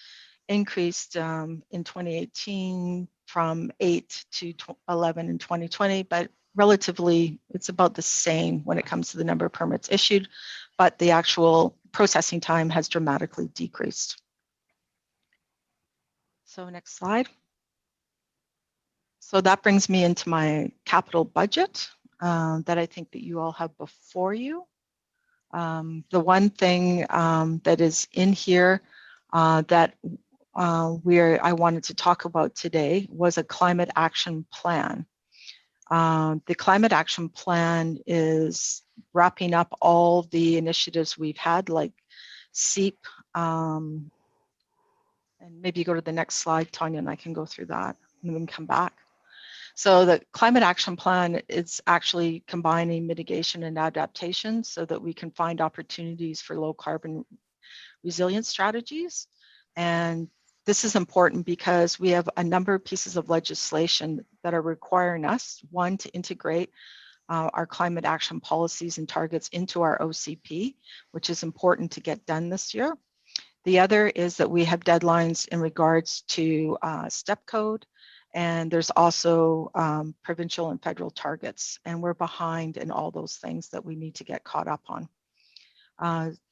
increased in 2018 from 8 to 11 in 2020, but relatively it's about the same when it comes to the number of permits issued, but the actual processing time has dramatically decreased. So next slide. So that brings me into my capital budget that I think that you all have before you. The one thing that is in here that I wanted to talk about today was a climate action plan. The climate action plan is wrapping up all the initiatives we've had, like SEEP, and maybe go to the next slide, Tanya, and I can go through that and then come back. So the climate action plan is actually combining mitigation and adaptation so that we can find opportunities for low carbon resilience strategies. And this is important because we have a number of pieces of legislation that are requiring us, one, to integrate our climate action policies and targets into our OCP, which is important to get done this year. The other is that we have deadlines in regards to STEP code, and there's also provincial and federal targets, and we're behind in all those things that we need to get caught up on.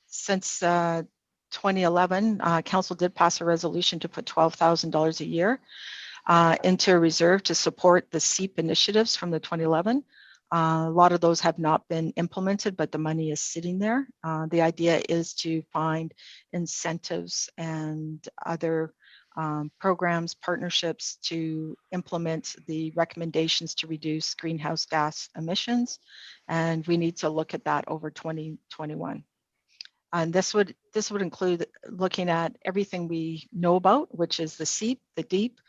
Since 2011, Council did pass a resolution to put $12,000 a year into a reserve to support the SEEP initiatives from the 2011. A lot of those have not been implemented, but the money is sitting there. The idea is to find incentives and other programs, partnerships to implement the recommendations to reduce greenhouse gas emissions. And we need to look at that over 2021. And this would include looking at everything we know about, which is the SEEP, the DEEP,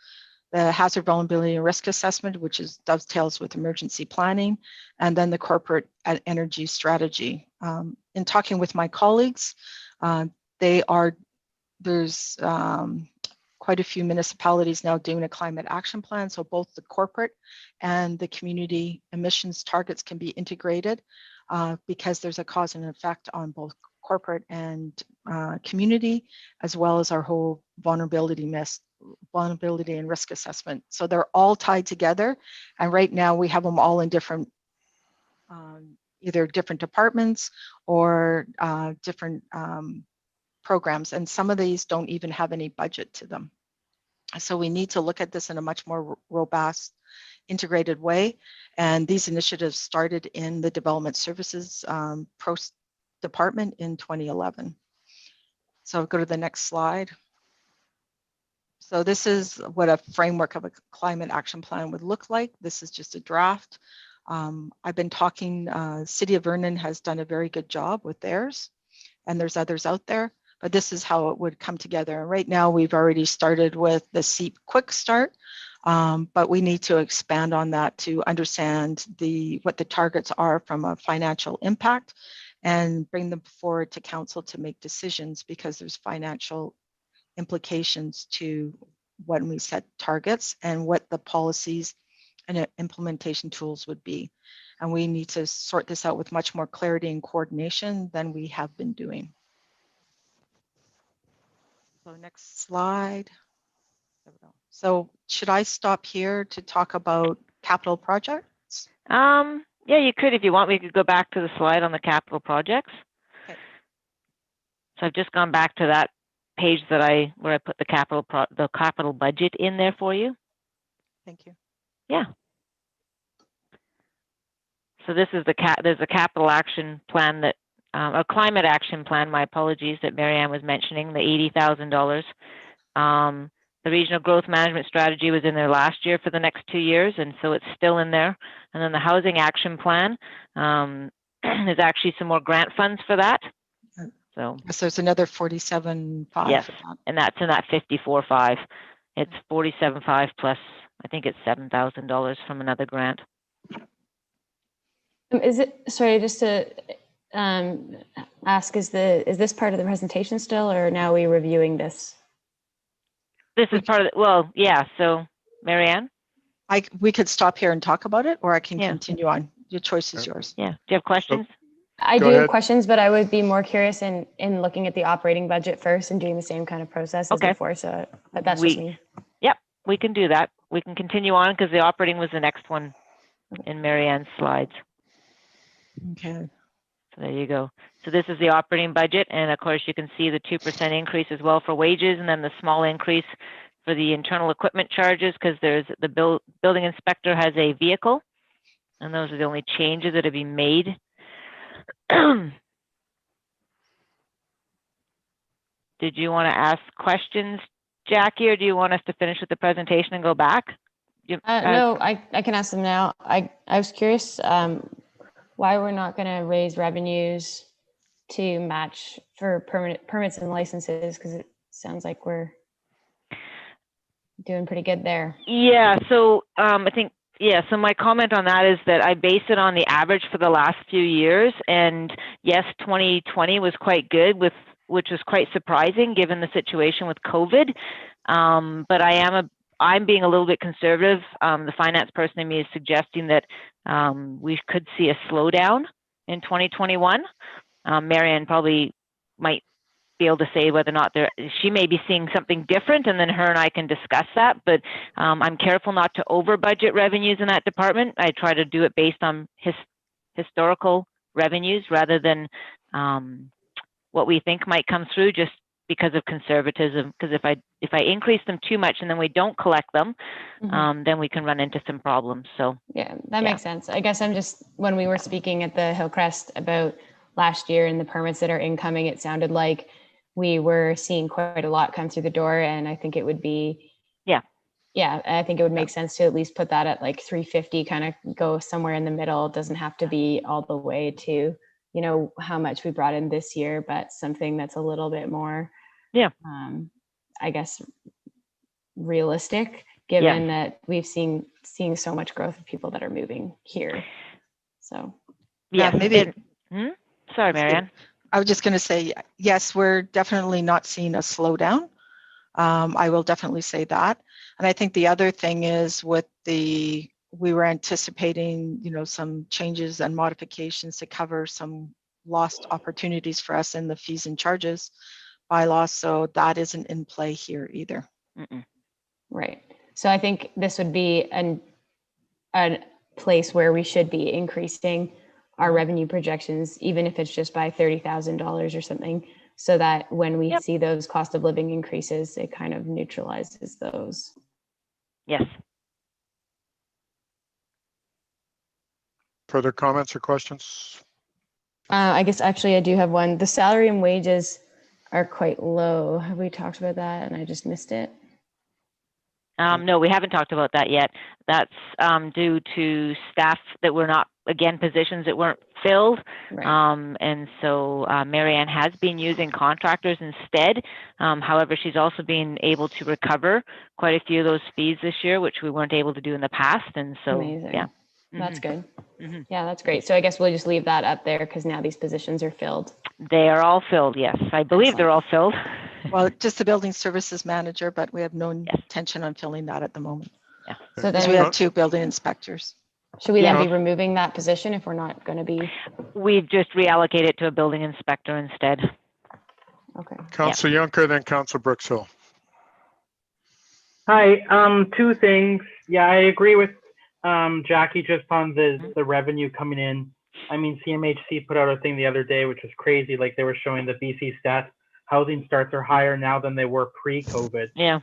the hazard vulnerability and risk assessment, which is dovetails with emergency planning, and then the corporate energy strategy. In talking with my colleagues, there's quite a few municipalities now doing a climate action plan. So both the corporate and the community emissions targets can be integrated because there's a cause and effect on both corporate and community, as well as our whole vulnerability and risk assessment. So they're all tied together. And right now we have them all in different, either different departments or different programs. And some of these don't even have any budget to them. So we need to look at this in a much more robust, integrated way. And these initiatives started in the Development Services Department in 2011. So go to the next slide. So this is what a framework of a climate action plan would look like. This is just a draft. I've been talking, City of Vernon has done a very good job with theirs, and there's others out there, but this is how it would come together. And right now we've already started with the SEEP Quick Start, but we need to expand on that to understand what the targets are from a financial impact and bring them forward to council to make decisions, because there's financial implications to when we set targets and what the policies and implementation tools would be. And we need to sort this out with much more clarity and coordination than we have been doing. So next slide. There we go. So should I stop here to talk about capital projects?
Yeah, you could if you want. We could go back to the slide on the capital projects.
Okay.
So I've just gone back to that page that where I put the capital budget in there for you.
Thank you.
Yeah. So this is there's a capital action plan that a climate action plan. My apologies, that Marianne was mentioning, the $80,000. The regional growth management strategy was in there last year for the next 2 years, and so it's still in there. And then the housing action plan, there's actually some more grant funds for that. So
there's another 47.5.
Yes, and that's in that 54.5. It's 47.5 plus, I think it's $7,000 from another grant.
Is it, sorry, just to ask, is this part of the presentation still, or now are we reviewing this?
This is part of it. Well, yeah. So, Marianne?
We could stop here and talk about it, or I can continue on. Your choice is yours.
Yeah. Do you have questions?
I do have questions, but I would be more curious in looking at the operating budget first and doing the same kind of process as before. So, but that's just me.
Yep, we can do that. We can continue on because the operating was the next one in Marianne's slides.
Okay.
So there you go. So this is the operating budget, and of course you can see the 2% increase as well for wages, and then the small increase for the internal equipment charges, because there's the building inspector has a vehicle, and those are the only changes that have been made. Did you want to ask questions, Jackie, or do you want us to finish with the presentation and go back?
No, I can ask them now. I was curious why we're not going to raise revenues to match for permits and licenses, because it sounds like we're doing pretty good there.
Yeah, so I think, yeah, so my comment on that is that I base it on the average for the last few years. And yes, 2020 was quite good, which was quite surprising given the situation with COVID. But I'm being a little bit conservative. The finance person in me is suggesting that we could see a slowdown in 2021. Marianne probably might be able to say whether or not she may be seeing something different, and then her and I can discuss that. But I'm careful not to over budget revenues in that department. I try to do it based on historical revenues rather than what we think might come through, just because of conservatism. Because if I increase them too much and then we don't collect them, then we can run into some problems. So
yeah, that makes sense. I guess when we were speaking at the Hillcrest about last year and the permits that are incoming, it sounded like we were seeing quite a lot come through the door, and I think it would be, I think it would make sense to at least put that at like 350, kind of go somewhere in the middle. It doesn't have to be all the way to, you know, how much we brought in this year, but something that's a little bit more, I guess, realistic, given that we've seeing so much growth of people that are moving here. So
maybe.
Sorry, Marianne.
I was just going to say, yes, we're definitely not seeing a slowdown. I will definitely say that. And I think the other thing is we were anticipating, you know, some changes and modifications to cover some lost opportunities for us in the fees and charges bylaws. So that isn't in play here either.
Right. So I think this would be a place where we should be increasing our revenue projections, even if it's just by $30,000 or something, so that when we see those cost of living increases, it kind of neutralizes those.
Yes.
Further comments or questions?
I guess actually I do have one. The salary and wages are quite low. Have we talked about that and I just missed it?
No, we haven't talked about that yet. That's due to staff that were not, again, positions that weren't filled. Right. And so Marianne has been using contractors instead. However, she's also been able to recover quite a few of those fees this year, which we weren't able to do in the past. And so,
amazing. That's good. Yeah, that's great. So I guess we'll just leave that up there because now these positions are filled.
They are all filled, yes. I believe they're all filled.
Well, just the building services manager, but we have no intention on filling that at the moment.
Yeah.
So then
we have 2 building inspectors.
Should we then be removing that position if we're not going to be?
We just reallocate it to a building inspector instead.
Okay.
Council Juncker, then Council Brooksville.
Hi, 2 things. Yeah, I agree with Jackie just on the revenue coming in. I mean, CMHC put out a thing the other day, which was crazy. Like they were showing the BC stats. Housing starts are higher now than they were pre-COVID. Yeah.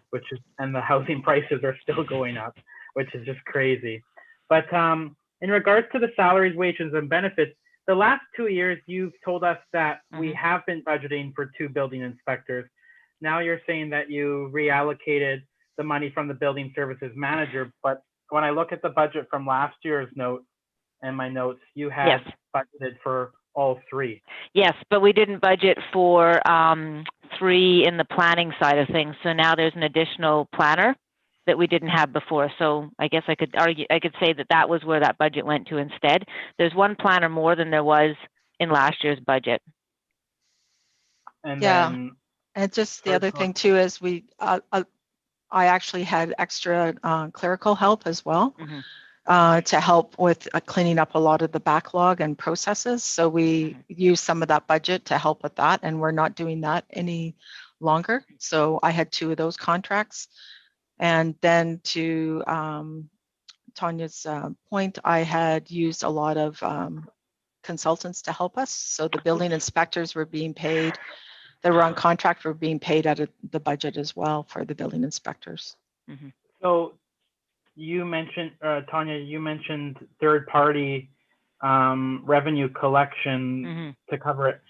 And the housing prices are still going up, which is just crazy. But in regards to the salaries, wages, and benefits, the last 2 years you've told us that we have been budgeting for 2 building inspectors. Now you're saying that you reallocated the money from the building services manager, but when I look at the budget from last year's note and my notes, you had budgeted for all 3.
Yes, but we didn't budget for 3 in the planning side of things. So now there's an additional planner that we didn't have before. So I guess I could say that was where that budget went to instead. There's 1 planner more than there was in last year's budget.
And
then, and just the other thing too is I actually had extra clerical help as well. To help with cleaning up a lot of the backlog and processes. So we use some of that budget to help with that, and we're not doing that any longer. So I had 2 of those contracts. And then to Tanya's point, I had used a lot of consultants to help us. So the building inspectors were being paid, that were on contract were being paid out of the budget as well for the building inspectors.
So you mentioned, Tanya, you mentioned third-party revenue collection to cover it.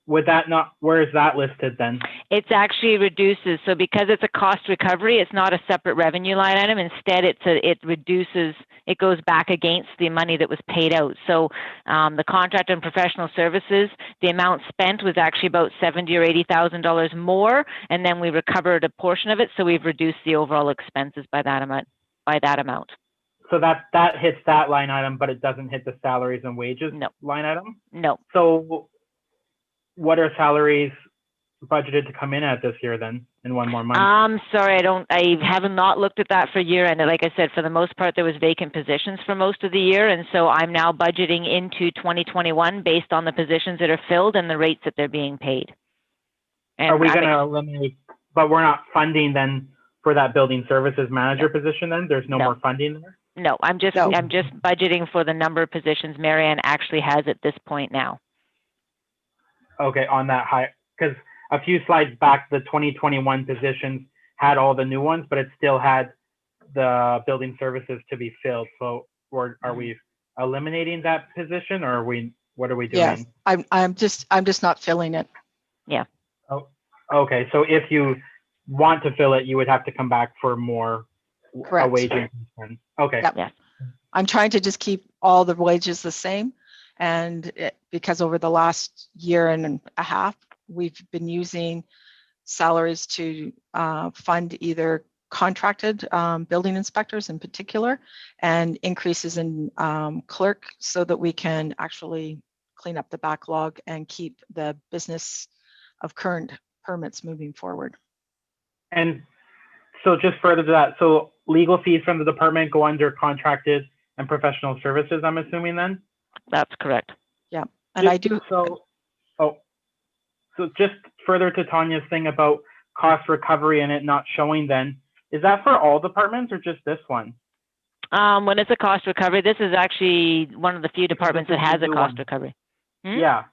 Would that not, where is that listed then?
It's actually reduces. So because it's a cost recovery, it's not a separate revenue line item. Instead, it reduces, it goes back against the money that was paid out. So the contract and professional services, the amount spent was actually about $70,000 or $80,000 more, and then we recovered a portion of it. So we've reduced the overall expenses by that amount.
So that hits that line item, but it doesn't hit the salaries and wages line item?
No.
So what are salaries budgeted to come in at this year then, in one more month?
Sorry, I have not looked at that for year end. Like I said, for the most part, there was vacant positions for most of the year. And so I'm now budgeting into 2021 based on the positions that are filled and the rates that they're being paid. And
are we going to eliminate, but we're not funding then for that building services manager position then? There's no more funding there?
No, I'm just budgeting for the number of positions Marianne actually has at this point now.
Okay, on that high, because a few slides back, the 2021 positions had all the new ones, but it still had the building services to be filled. So are we eliminating that position, or what are we doing?
Yes, I'm just not filling it.
Yeah.
Oh, okay. So if you want to fill it, you would have to come back for more a wage increase. Okay.
Yep.
Yeah.
I'm trying to just keep all the wages the same. And because over the last year and a half, we've been using salaries to fund either contracted building inspectors in particular, and increases in clerk, so that we can actually clean up the backlog and keep the business of current permits moving forward.
And so just further to that, so legal fees from the department go under contracted and professional services, I'm assuming then?
That's correct.
Yeah, and I do.
So just further to Tanya's thing about cost recovery and it not showing then, is that for all departments or just this one?
When it's a cost recovery, this is actually one of the few departments that has a cost recovery.
Yeah.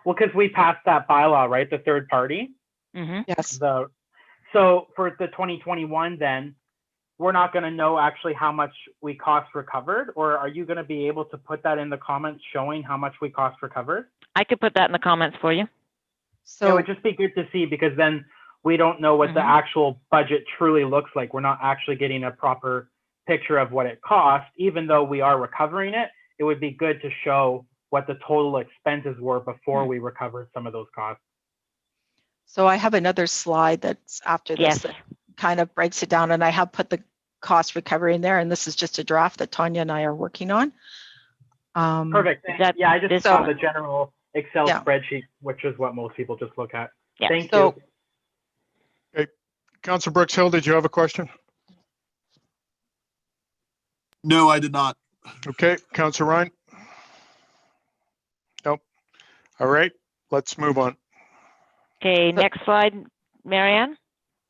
Well, because we passed that bylaw, right? The third party.
Yes.
So for the 2021 then, we're not going to know actually how much we cost recovered, or are you going to be able to put that in the comments showing how much we cost recovered?
I could put that in the comments for you.
So it would just be good to see, because then we don't know what the actual budget truly looks like. We're not actually getting a proper picture of what it costs, even though we are recovering it. It would be good to show what the total expenses were before we recovered some of those costs.
So I have another slide that's after this that kind of breaks it down, and I have put the cost recovery in there, and this is just a draft that Tanya and I are working on.
Perfect. Yeah, I just saw the general Excel spreadsheet, which is what most people just look at.
Yeah.
Thank you.
Okay, Councilor Brooks Hill, did you have a question?
No, I did not.
Okay, Councilor Ryan? Nope. All right, let's move on.
Okay, next slide, Marianne.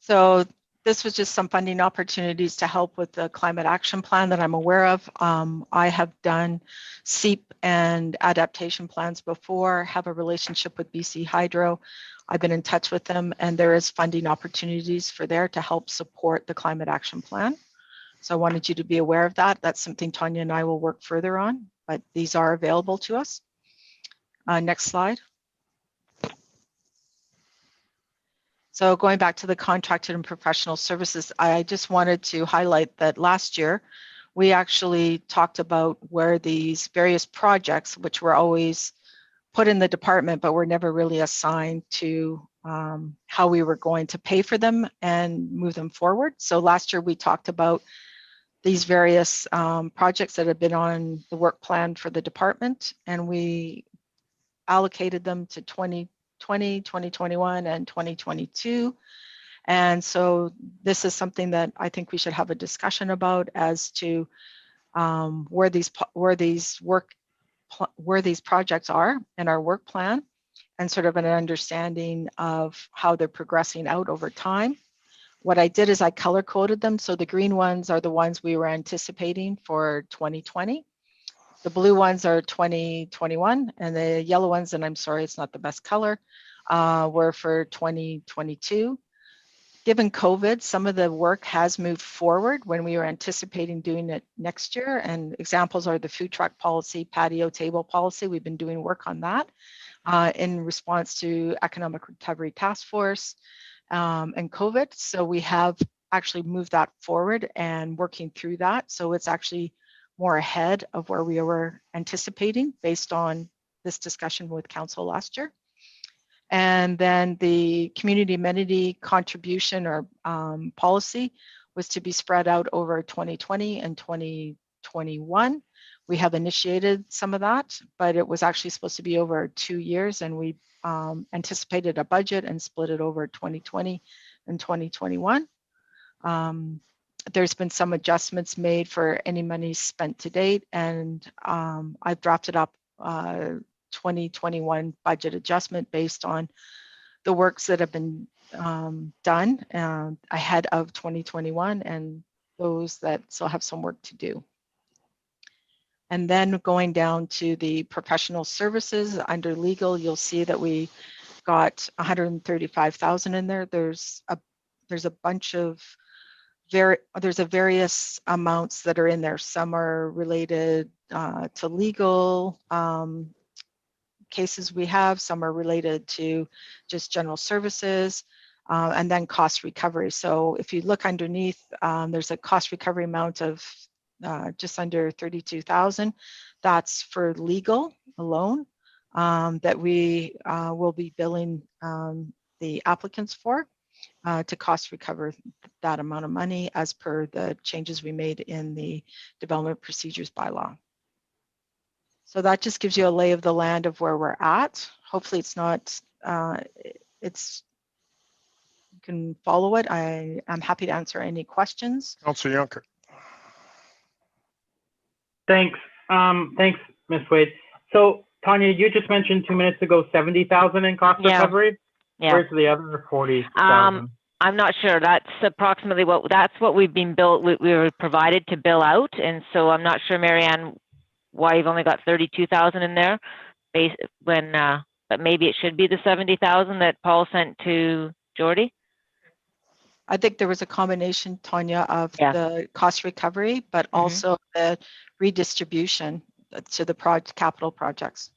So this was just some funding opportunities to help with the climate action plan that I'm aware of. I have done SEEP and adaptation plans before, have a relationship with BC Hydro. I've been in touch with them, and there is funding opportunities for there to help support the climate action plan. So I wanted you to be aware of that. That's something Tanya and I will work further on, but these are available to us. Next slide. So going back to the contracted and professional services, I just wanted to highlight that last year, we actually talked about where these various projects, which were always put in the department, but were never really assigned to how we were going to pay for them and move them forward. So last year we talked about these various projects that have been on the work plan for the department, and we allocated them to 2020, 2021, and 2022. And so this is something that I think we should have a discussion about as to where these projects are in our work plan, and sort of an understanding of how they're progressing out over time. What I did is I color coded them. So the green ones are the ones we were anticipating for 2020. The blue ones are 2021, and the yellow ones, and I'm sorry, it's not the best color, were for 2022. Given COVID, some of the work has moved forward when we were anticipating doing it next year. And examples are the food truck policy, patio table policy. We've been doing work on that in response to Economic Recovery Task Force and COVID. So we have actually moved that forward and working through that. So it's actually more ahead of where we were anticipating based on this discussion with council last year. And then the community amenity contribution or policy was to be spread out over 2020 and 2021. We have initiated some of that, but it was actually supposed to be over 2 years, and we anticipated a budget and split it over 2020 and 2021. There's been some adjustments made for any money spent to date, and I've drafted up 2021 budget adjustment based on the works that have been done ahead of 2021 and those that still have some work to do. And then going down to the professional services under legal, you'll see that we got 135,000 in there. There's a bunch of there's a various amounts that are in there. Some are related to legal cases we have, some are related to just general services, and then cost recovery. So if you look underneath, there's a cost recovery amount of just under 32,000. That's for legal alone that we will be billing the applicants for to cost recover that amount of money as per the changes we made in the development procedures bylaw. So that just gives you a lay of the land of where we're at. Hopefully it's not, you can follow it. I'm happy to answer any questions.
Councillor Juncker.
Thanks. Thanks, Ms. Wade. So Tanya, you just mentioned 2 minutes ago, 70,000 in cost recovery.
Yeah.
Where's the other 40,000?
I'm not sure. That's approximately what we've been billed. We were provided to bill out, and so I'm not sure, Marianne, why you've only got 32,000 in there, but maybe it should be the 70,000 that Paul sent to Jordy.
I think there was a combination, Tanya, of the cost recovery, but also the redistribution to the capital projects.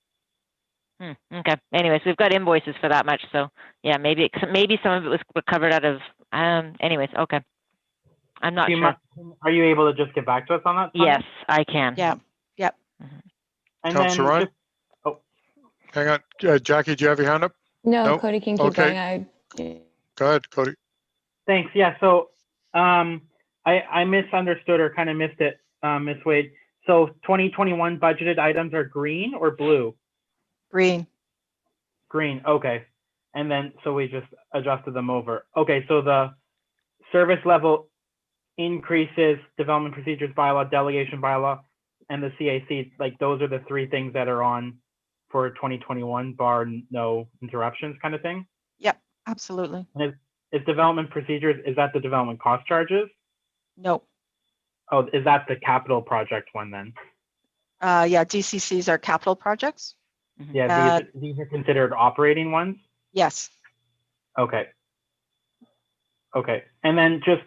Okay. Anyways, we've got invoices for that much, so yeah, maybe some of it was recovered out of. Anyways, okay. I'm not sure.
Are you able to just get back to us on that, Tanya?
Yes, I can.
Yeah. Yep.
And
Councillor Ryan? Hang on. Jackie, do you have your hand up?
No,
Nope.
Cody can keep going.
Go ahead, Cody.
Thanks. Yeah. So I misunderstood or kind of missed it, Ms. Wade. So 2021 budgeted items are green or blue?
Green.
Green. Okay. And then so we just adjusted them over. Okay. So the service level increases, development procedures bylaw, delegation bylaw, and the CAC, like those are the three things that are on for 2021, bar no interruptions kind of thing?
Yep, absolutely.
And is development procedures, is that the development cost charges?
No.
Oh, is that the capital project one then?
Yeah, DCCs are capital projects.
Yeah, these are considered operating ones?
Yes.
Okay. Okay. And then just,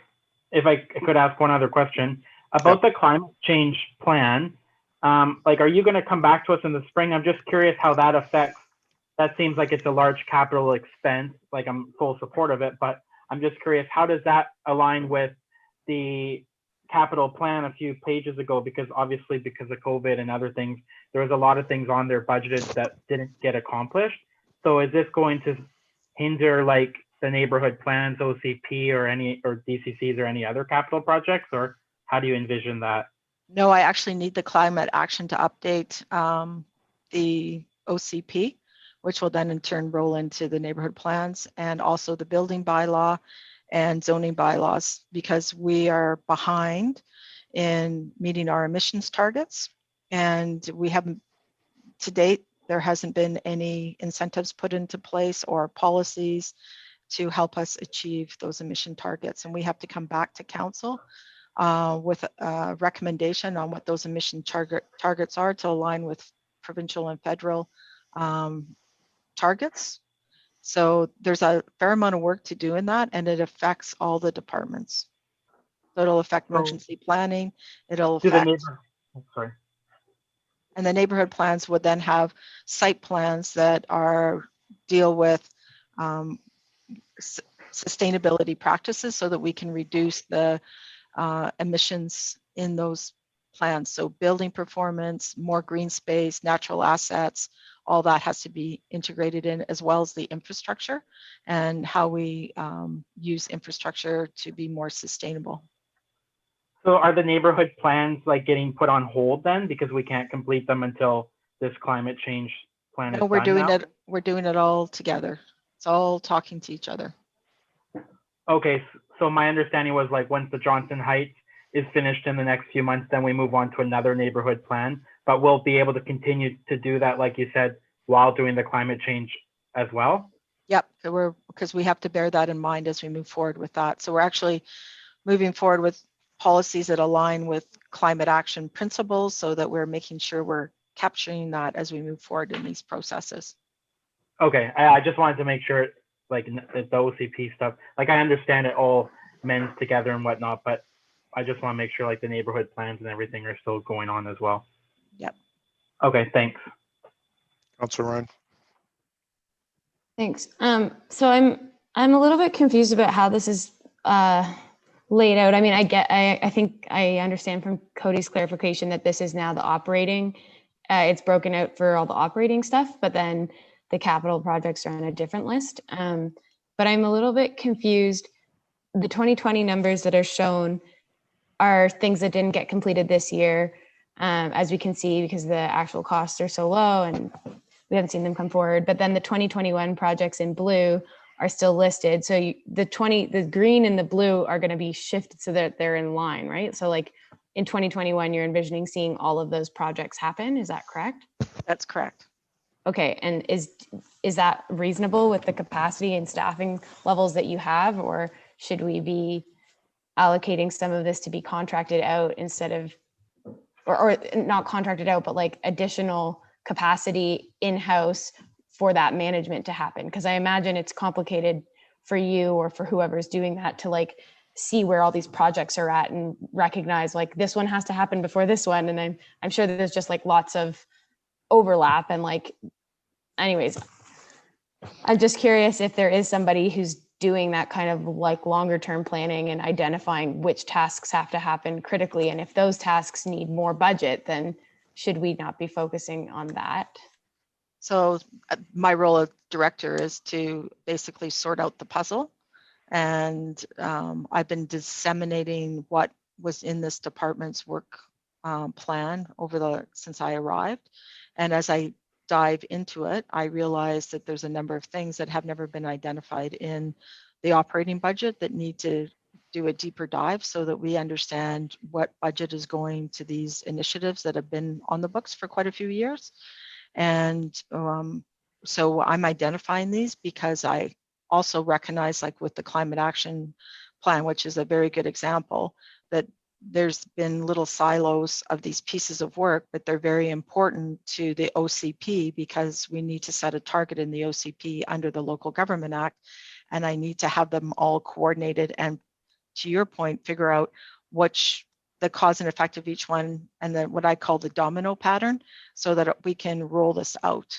if I could ask one other question about the climate change plan, like, are you going to come back to us in the spring? I'm just curious how that affects, that seems like it's a large capital expense, like I'm full support of it, but I'm just curious, how does that align with the capital plan a few pages ago? Because obviously because of COVID and other things, there was a lot of things on their budget that didn't get accomplished. So is this going to hinder like the neighborhood plans, OCP or DCCs or any other capital projects, or how do you envision that?
No, I actually need the climate action to update the OCP, which will then in turn roll into the neighborhood plans and also the building bylaw and zoning bylaws, because we are behind in meeting our emissions targets. And we haven't, to date, there hasn't been any incentives put into place or policies to help us achieve those emission targets. And we have to come back to council with a recommendation on what those emission targets are to align with provincial and federal targets. So there's a fair amount of work to do in that, and it affects all the departments. So it'll affect emergency planning. It'll affect.
Sorry.
And the neighborhood plans would then have site plans that are deal with sustainability practices so that we can reduce the emissions in those plans. So building performance, more green space, natural assets, all that has to be integrated in, as well as the infrastructure and how we use infrastructure to be more sustainable.
So are the neighborhood plans like getting put on hold then because we can't complete them until this climate change plan is
No, we're
done
doing
now?
it. We're doing it all together. It's all talking to each other.
Okay, so my understanding was like once the Johnson Heights is finished in the next few months, then we move on to another neighborhood plan, but we'll be able to continue to do that, like you said, while doing the climate change as well?
Yep, because we have to bear that in mind as we move forward with that. So we're actually moving forward with policies that align with climate action principles so that we're making sure we're capturing that as we move forward in these processes.
Okay, I just wanted to make sure like the OCP stuff, like I understand it all mends together and whatnot, but I just want to make sure like the neighborhood plans and everything are still going on as well.
Yep.
Okay, thanks.
Councillor Ryan.
Thanks. So I'm a little bit confused about how this is laid out. I mean, I think I understand from Cody's clarification that this is now the operating. It's broken out for all the operating stuff, but then the capital projects are on a different list. But I'm a little bit confused. The 2020 numbers that are shown are things that didn't get completed this year, as we can see, because the actual costs are so low and we haven't seen them come forward. But then the 2021 projects in blue are still listed. So the green and the blue are going to be shifted so that they're in line, right? So like in 2021, you're envisioning seeing all of those projects happen. Is that correct?
That's correct.
Okay, and is that reasonable with the capacity and staffing levels that you have, or should we be allocating some of this to be contracted out instead of, or not contracted out, but like additional capacity in-house for that management to happen? Because I imagine it's complicated for you or for whoever's doing that to like see where all these projects are at and recognize like this one has to happen before this one. And I'm sure that there's just like lots of overlap and like, anyways, I'm just curious if there is somebody who's doing that kind of like longer term planning and identifying which tasks have to happen critically. And if those tasks need more budget, then should we not be focusing on that?
So my role as director is to basically sort out the puzzle. And I've been disseminating what was in this department's work plan since I arrived. And as I dive into it, I realize that there's a number of things that have never been identified in the operating budget that need to do a deeper dive so that we understand what budget is going to these initiatives that have been on the books for quite a few years. And so I'm identifying these because I also recognize, like with the climate action plan, which is a very good example, that there's been little silos of these pieces of work, but they're very important to the OCP because we need to set a target in the OCP under the Local Government Act. And I need to have them all coordinated and, to your point, figure out which the cause and effect of each one, and then what I call the domino pattern, so that we can roll this out.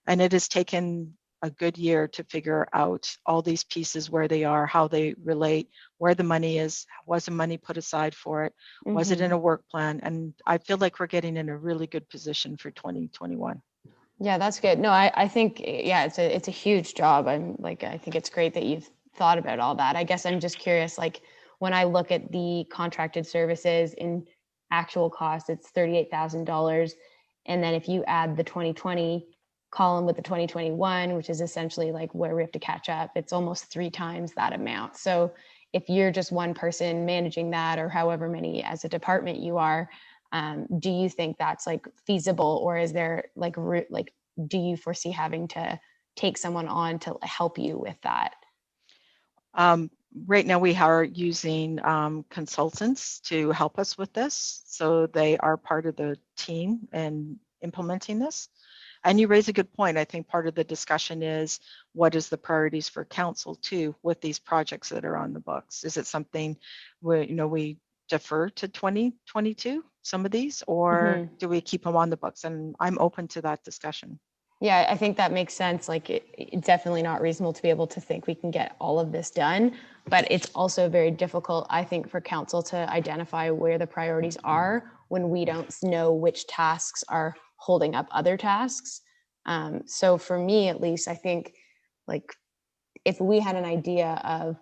And it has taken a good year to figure out all these pieces, where they are, how they relate, where the money is, was the money put aside for it, was it in a work plan? And I feel like we're getting in a really good position for 2021.
Yeah, that's good. No, I think, yeah, it's a huge job. I think it's great that you've thought about all that. I guess I'm just curious, like when I look at the contracted services in actual cost, it's $38,000. And then if you add the 2020 column with the 2021, which is essentially like where we have to catch up, it's almost 3 times that amount. So if you're just one person managing that, or however many as a department you are, do you think that's like feasible, or is there like do you foresee having to take someone on to help you with that?
right now we are using consultants to help us with this. So they are part of the team and implementing this. And you raise a good point. I think part of the discussion is what is the priorities for council too with these projects that are on the books? Is it something where, we defer to 2022, some of these, or do we keep them on the books? And I'm open to that discussion.
Yeah, I think that makes sense. Like it's definitely not reasonable to be able to think we can get all of this done, but it's also very difficult, I think, for council to identify where the priorities are when we don't know which tasks are holding up other tasks. So for me, at least, I think like if we had an idea of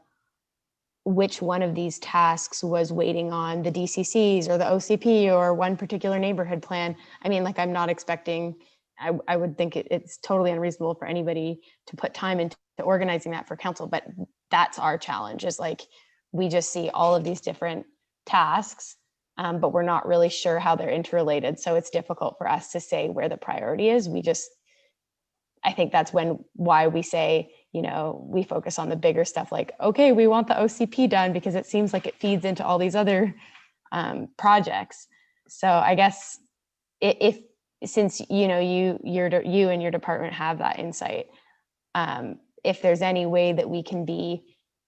which one of these tasks was waiting on the DCCs or the OCP or one particular neighborhood plan, I mean, like I'm not expecting, I would think it's totally unreasonable for anybody to put time into organizing that for council, but that's our challenge is like, we just see all of these different tasks, but we're not really sure how they're interrelated. So it's difficult for us to say where the priority is. I think that's why we say, we focus on the bigger stuff like, okay, we want the OCP done because it seems like it feeds into all these other projects. So I guess since, you and your department have that insight, if there's any way that we can be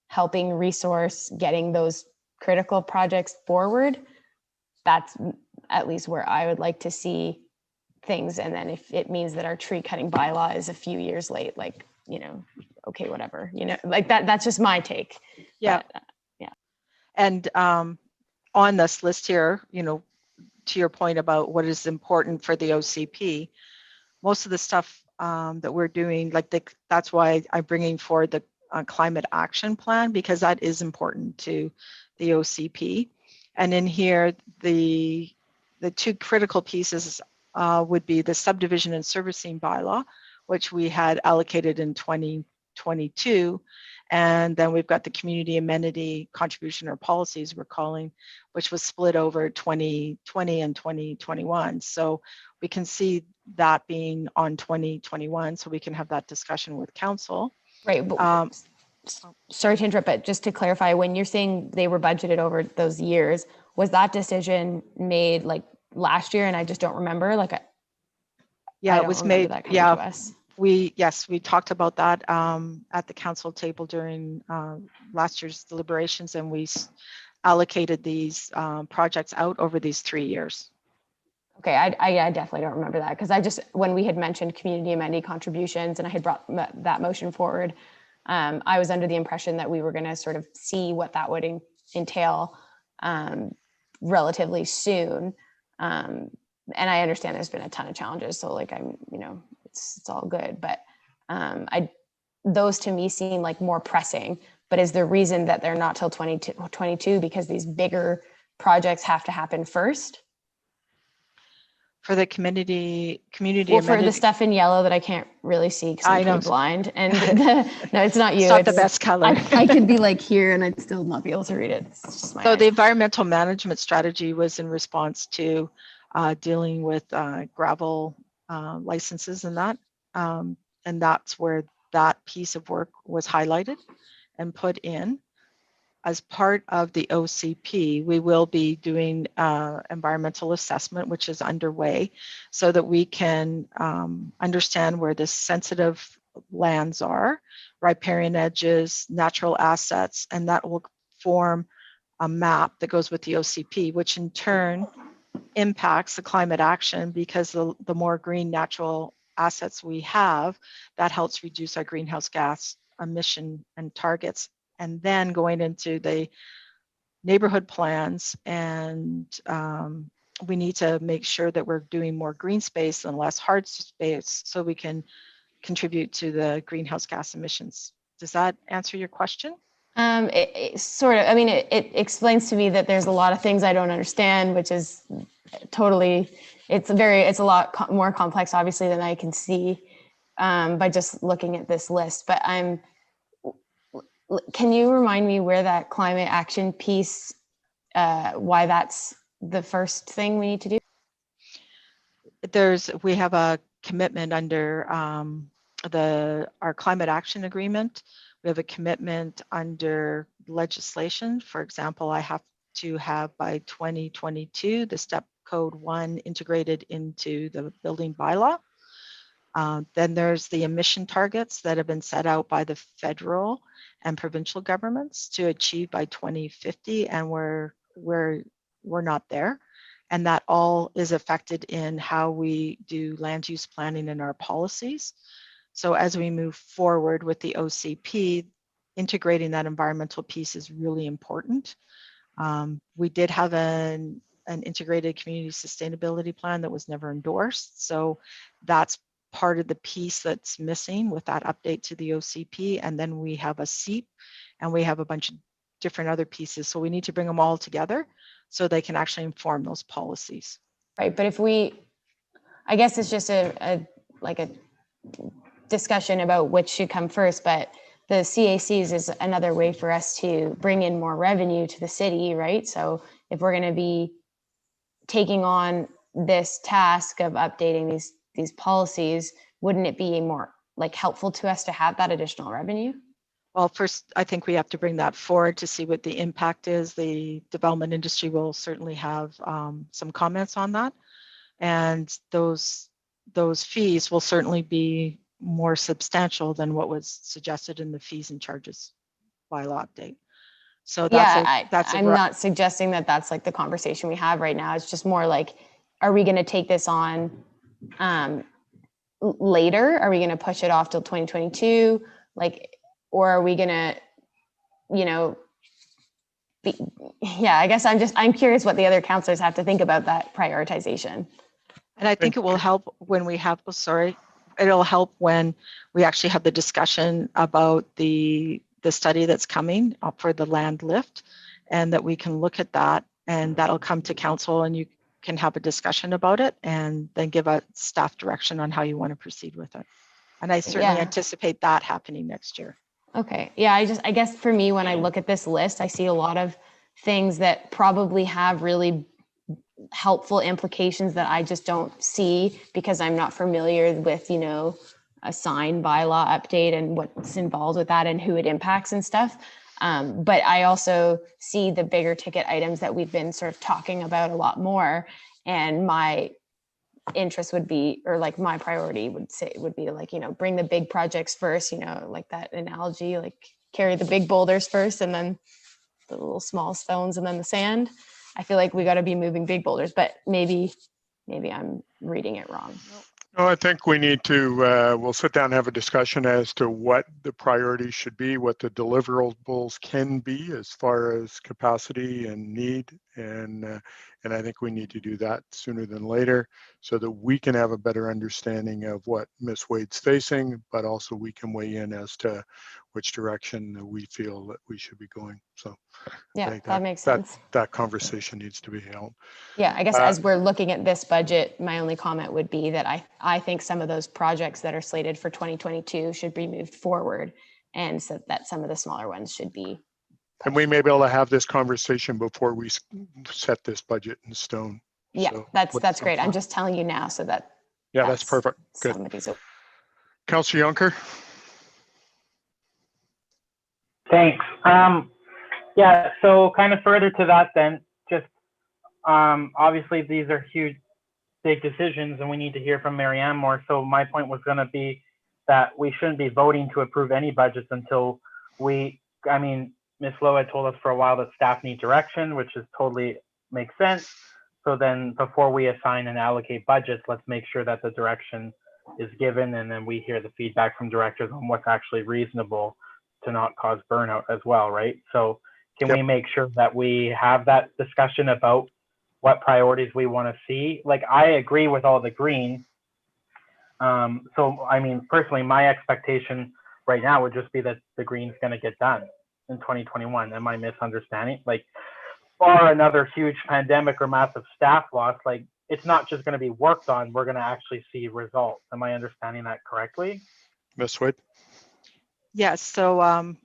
helping resource getting those critical projects forward, that's at least where I would like to see things. And then if it means that our tree cutting bylaw is a few years late, like, okay, whatever, like that's just my take.
Yeah.
But, yeah.
And on this list here, to your point about what is important for the OCP, most of the stuff that we're doing, that's why I'm bringing forward the climate action plan, because that is important to the OCP. And in here, the two critical pieces would be the subdivision and servicing bylaw, which we had allocated in 2022. And then we've got the community amenity contribution or policies we're calling, which was split over 2020 and 2021. So we can see that being on 2021, so we can have that discussion with council.
Right. But sorry to interrupt, but just to clarify, when you're saying they were budgeted over those years, was that decision made like last year and I just don't remember?
Yeah, it was made.
Yeah.
We talked about that at the council table during last year's deliberations, and we allocated these projects out over these 3 years.
Okay, I definitely don't remember that because when we had mentioned community amenity contributions and I had brought that motion forward, I was under the impression that we were going to sort of see what that would entail relatively soon. And I understand there's been a ton of challenges, so it's all good, but those to me seem like more pressing. But is the reason that they're not till 2022 because these bigger projects have to happen first?
For the community
For the stuff in yellow that I can't really see because I'm pretty blind, and no, it's not you.
It's not the best color.
I could be like here and I'd still not be able to read it. It's just my eyes.
The environmental management strategy was in response to dealing with gravel licenses and that, and that's where that piece of work was highlighted and put in. As part of the OCP, we will be doing environmental assessment, which is underway, so that we can understand where the sensitive lands are, riparian edges, natural assets, and that will form a map that goes with the OCP, which in turn impacts the climate action, because the more green natural assets we have, that helps reduce our greenhouse gas emission and targets. And then going into the neighborhood plans, and we need to make sure that we're doing more green space and less hard space so we can contribute to the greenhouse gas emissions. Does that answer your question?
It sort of, it explains to me that there's a lot of things I don't understand, which is totally, it's a lot more complex, obviously, than I can see by just looking at this list. But can you remind me where that climate action piece, why that's the first thing we need to do?
We have a commitment under our climate action agreement. We have a commitment under legislation. For example, I have to have by 2022 the step code 1 integrated into the building bylaw. Then there's the emission targets that have been set out by the federal and provincial governments to achieve by 2050, and we're not there. And that all is affected in how we do land use planning in our policies. So as we move forward with the OCP, integrating that environmental piece is really important. We did have an integrated community sustainability plan that was never endorsed. So that's part of the piece that's missing with that update to the OCP. And then we have a SEEP and we have a bunch of different other pieces. So we need to bring them all together so they can actually inform those policies.
Right, but if I guess it's just a discussion about which should come first, but the CACs is another way for us to bring in more revenue to the city, right? So if we're going to be taking on this task of updating these policies, wouldn't it be more helpful to us to have that additional revenue?
Well, first, I think we have to bring that forward to see what the impact is. The development industry will certainly have some comments on that. And those fees will certainly be more substantial than what was suggested in the fees and charges bylaw update. So I'm
not suggesting that that's the conversation we have right now. It's just more are we going to take this on later? Are we going to push it off till 2022? Or are we going to, I guess I'm curious what the other councillors have to think about that prioritization.
And I think it will help when we have, it'll help when we actually have the discussion about the study that's coming up for the land lift, and that we can look at that, and that'll come to council and you can have a discussion about it and then give a staff direction on how you want to proceed with it. And I certainly anticipate that happening next year.
Okay. Yeah. I guess for me, when I look at this list, I see a lot of things that probably have really helpful implications that I just don't see because I'm not familiar with, a signed bylaw update and what's involved with that and who it impacts and stuff. But I also see the bigger ticket items that we've been sort of talking about a lot more. And my interest would be, or my priority would be to bring the big projects first, that analogy, carry the big boulders first and then the little small stones and then the sand. I feel like we got to be moving big boulders, but maybe I'm reading it wrong.
No, I think we need to, we'll sit down and have a discussion as to what the priorities should be, what the deliverables can be as far as capacity and need. And I think we need to do that sooner than later so that we can have a better understanding of what Ms. Wade's facing, but also we can weigh in as to which direction we feel that we should be going. So
yeah,
I think
that makes sense.
That conversation needs to be held.
Yeah, I guess as we're looking at this budget, my only comment would be that I think some of those projects that are slated for 2022 should be moved forward, and so that some of the smaller ones should be.
And we may be able to have this conversation before we set this budget in stone.
Yeah,
so
that's great. I'm just telling you now so that.
Yeah, that's perfect. Good. Councillor Yonker.
Thanks. Yeah, so kind of further to that then, just obviously these are huge, big decisions and we need to hear from Marianne more. So my point was going to be that we shouldn't be voting to approve any budgets until Ms. Lowe had told us for a while that staff need direction, which is totally makes sense. So then before we assign and allocate budgets, let's make sure that the direction is given and then we hear the feedback from directors on what's actually reasonable to not cause burnout as well, right? So can we make sure that we have that discussion about what priorities we want to see? I agree with all the green. So, personally, my expectation right now would just be that the green's going to get done in 2021. Am I misunderstanding? Or another huge pandemic or massive staff loss, it's not just going to be worked on, we're going to actually see results. Am I understanding that correctly?
Ms. Wade?
Yes, so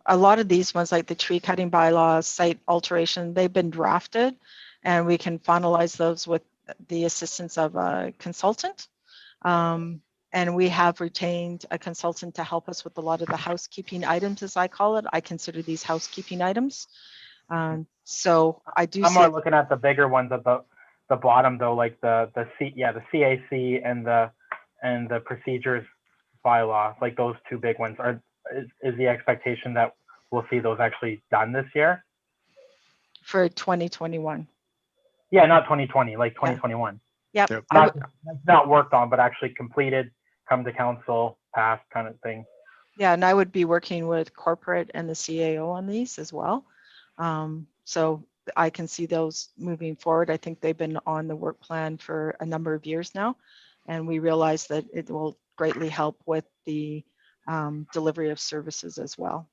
a lot of these ones, like the tree cutting bylaws, site alteration, they've been drafted and we can finalize those with the assistance of a consultant. And we have retained a consultant to help us with a lot of the housekeeping items, as I call it. I consider these housekeeping items. So I do
I'm
see
more looking at the bigger ones at the bottom though, like the CAC and the procedures bylaw, like those two big ones. Is the expectation that we'll see those actually done this year?
for 2021.
Yeah, not 2020, like 2021.
Yep.
Yep.
Not worked on, but actually completed, come to council, passed kind of thing.
Yeah, and I would be working with corporate and the CAO on these as well. So I can see those moving forward. I think they've been on the work plan for a number of years now, and we realize that it will greatly help with the delivery of services as well.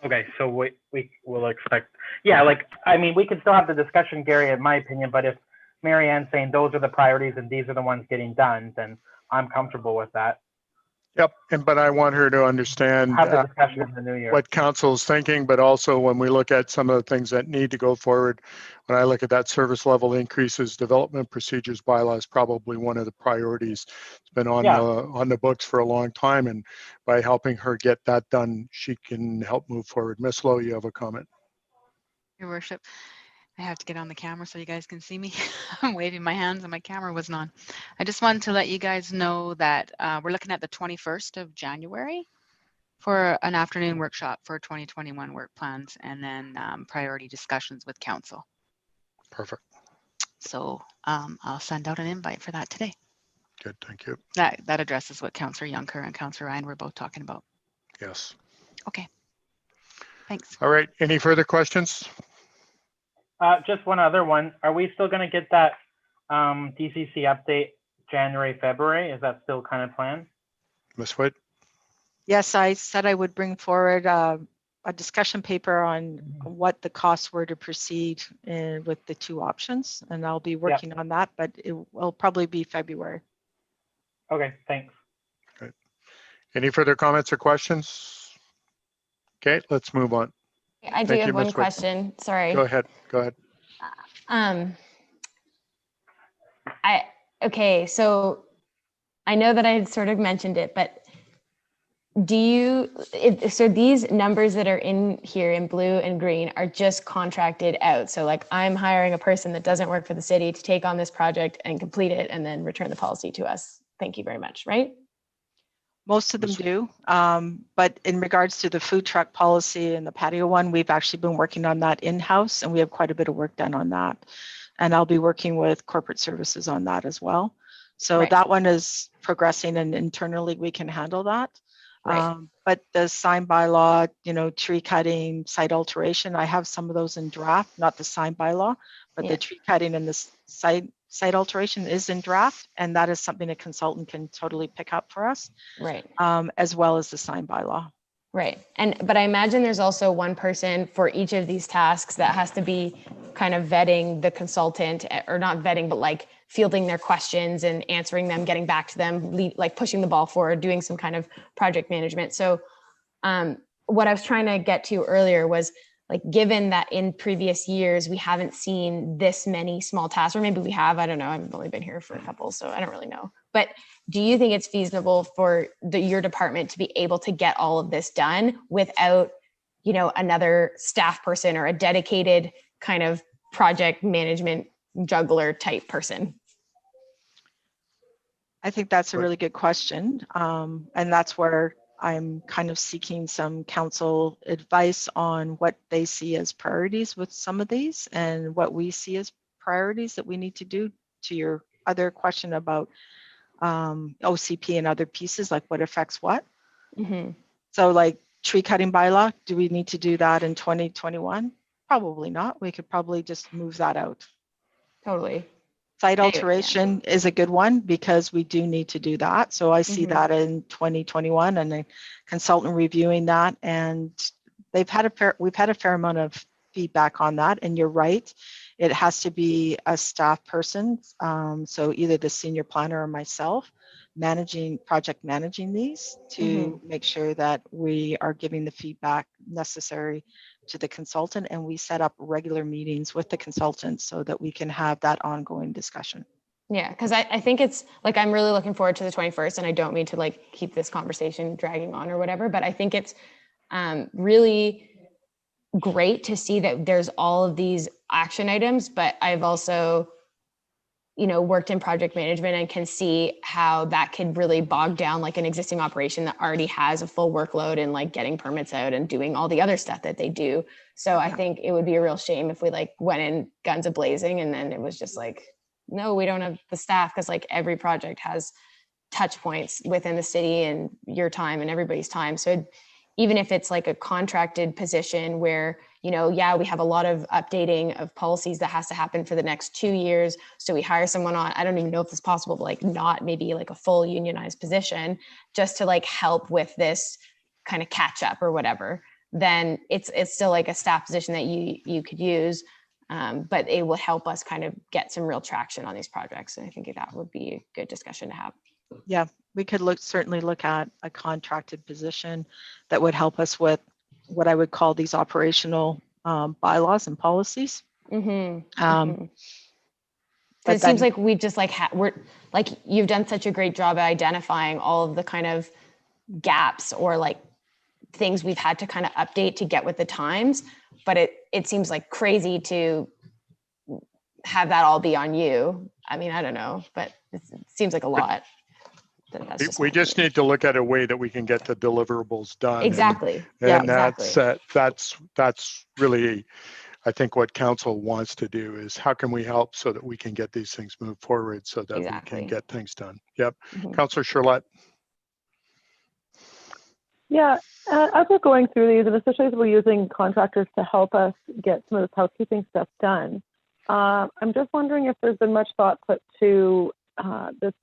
Okay, so we will expect, yeah, like, I mean, we could still have the discussion, Gary, in my opinion, but if Mary Ann's saying those are the priorities and these are the ones getting done, then I'm comfortable with that.
Yep, but I want her to understand
Have the discussion in the new year.
what council's thinking, but also when we look at some of the things that need to go forward, when I look at that service level increases, development procedures bylaw is probably one of the priorities. It's been on the books for a long time, and by helping her get that done, she can help move forward. Ms. Lowe, you have a comment.
Your worship, I have to get on the camera so you guys can see me. I'm waving my hands and my camera wasn't on. I just wanted to let you guys know that we're looking at the 21st of January for an afternoon workshop for 2021 work plans, and then priority discussions with council.
Perfect.
So I'll send out an invite for that today.
Good, thank you.
That addresses what Councillor Juncker and Councillor Ryan were both talking about.
Yes.
Okay. Thanks.
All right, any further questions?
Just one other one. Are we still going to get that DCC update January, February? Is that still kind of planned?
Ms. White?
Yes, I said I would bring forward a discussion paper on what the costs were to proceed with the two options, and I'll be working on that, but it will probably be February.
Okay, thanks.
Okay. Any further comments or questions? Okay, let's move on.
I do
Thank you,
have one
Ms. White.
question. Sorry.
Go ahead. Go ahead.
Okay, so I know that I had sort of mentioned it, but so these numbers that are in here in blue and green are just contracted out. So like I'm hiring a person that doesn't work for the city to take on this project and complete it and then return the policy to us. Thank you very much, right?
Most of them do, but in regards to the food truck policy and the patio one, we've actually been working on that in-house, and we have quite a bit of work done on that. And I'll be working with corporate services on that as well. So that one is progressing, and internally we can handle that.
Right.
But the sign bylaw, tree cutting, site alteration, I have some of those in draft, not the sign bylaw, but the tree cutting and the site alteration is in draft, and that is something a consultant can totally pick up for us.
Right.
As well as the sign bylaw.
Right. But I imagine there's also one person for each of these tasks that has to be kind of vetting the consultant, or not vetting, but like fielding their questions and answering them, getting back to them, like pushing the ball forward, doing some kind of project management. So what I was trying to get to earlier was, like, given that in previous years, we haven't seen this many small tasks, or maybe we have, I don't know, I've only been here for a couple, so I don't really know. But do you think it's feasible for your department to be able to get all of this done without, another staff person or a dedicated kind of project management juggler type person?
I think that's a really good question. And that's where I'm kind of seeking some council advice on what they see as priorities with some of these, and what we see as priorities that we need to do. To your other question about OCP and other pieces, like what affects what.
Mm-hmm.
So like tree cutting bylaw, do we need to do that in 2021? Probably not. We could probably just move that out.
Totally.
Site alteration is a good one, because we do need to do that. So I see that in 2021, and a consultant reviewing that, and we've had a fair amount of feedback on that. And you're right, it has to be a staff person. So either the senior planner or myself project managing these to make sure that we are giving the feedback necessary to the consultant, and we set up regular meetings with the consultant so that we can have that ongoing discussion.
Yeah, because I think it's like, I'm really looking forward to the 21st, and I don't mean to like keep this conversation dragging on or whatever, but I think it's really great to see that there's all of these action items, but I've also, worked in project management and can see how that could really bog down like an existing operation that already has a full workload and like getting permits out and doing all the other stuff that they do. So I think it would be a real shame if we like went in guns a blazing and then it was just like, no, we don't have the staff, because like every project has touch points within the city and your time and everybody's time. So even if it's like a contracted position where, we have a lot of updating of policies that has to happen for the next 2 years. So we hire someone on, I don't even know if it's possible, but like not maybe like a full unionized position, just to like help with this kind of catch up or whatever, then it's still like a staff position that you could use. But it will help us kind of get some real traction on these projects. And I think that would be a good discussion to have.
Yeah, we could certainly look at a contracted position that would help us with what I would call these operational bylaws and policies.
It seems like we just like we're like, you've done such a great job at identifying all of the kind of gaps or like things we've had to kind of update to get with the times, but it seems like crazy to have that all be on you. I mean, I don't know, but it seems like a lot.
We just need to look at a way that we can get the deliverables done.
Exactly.
And that's really, I think, what council wants to do is how can we help so that we can get these things moved forward so that we can get things done. Yep. Councillor Charlotte.
Yeah, as we're going through these, and especially as we're using contractors to help us get some of this housekeeping stuff done, I'm just wondering if there's been much thought put to this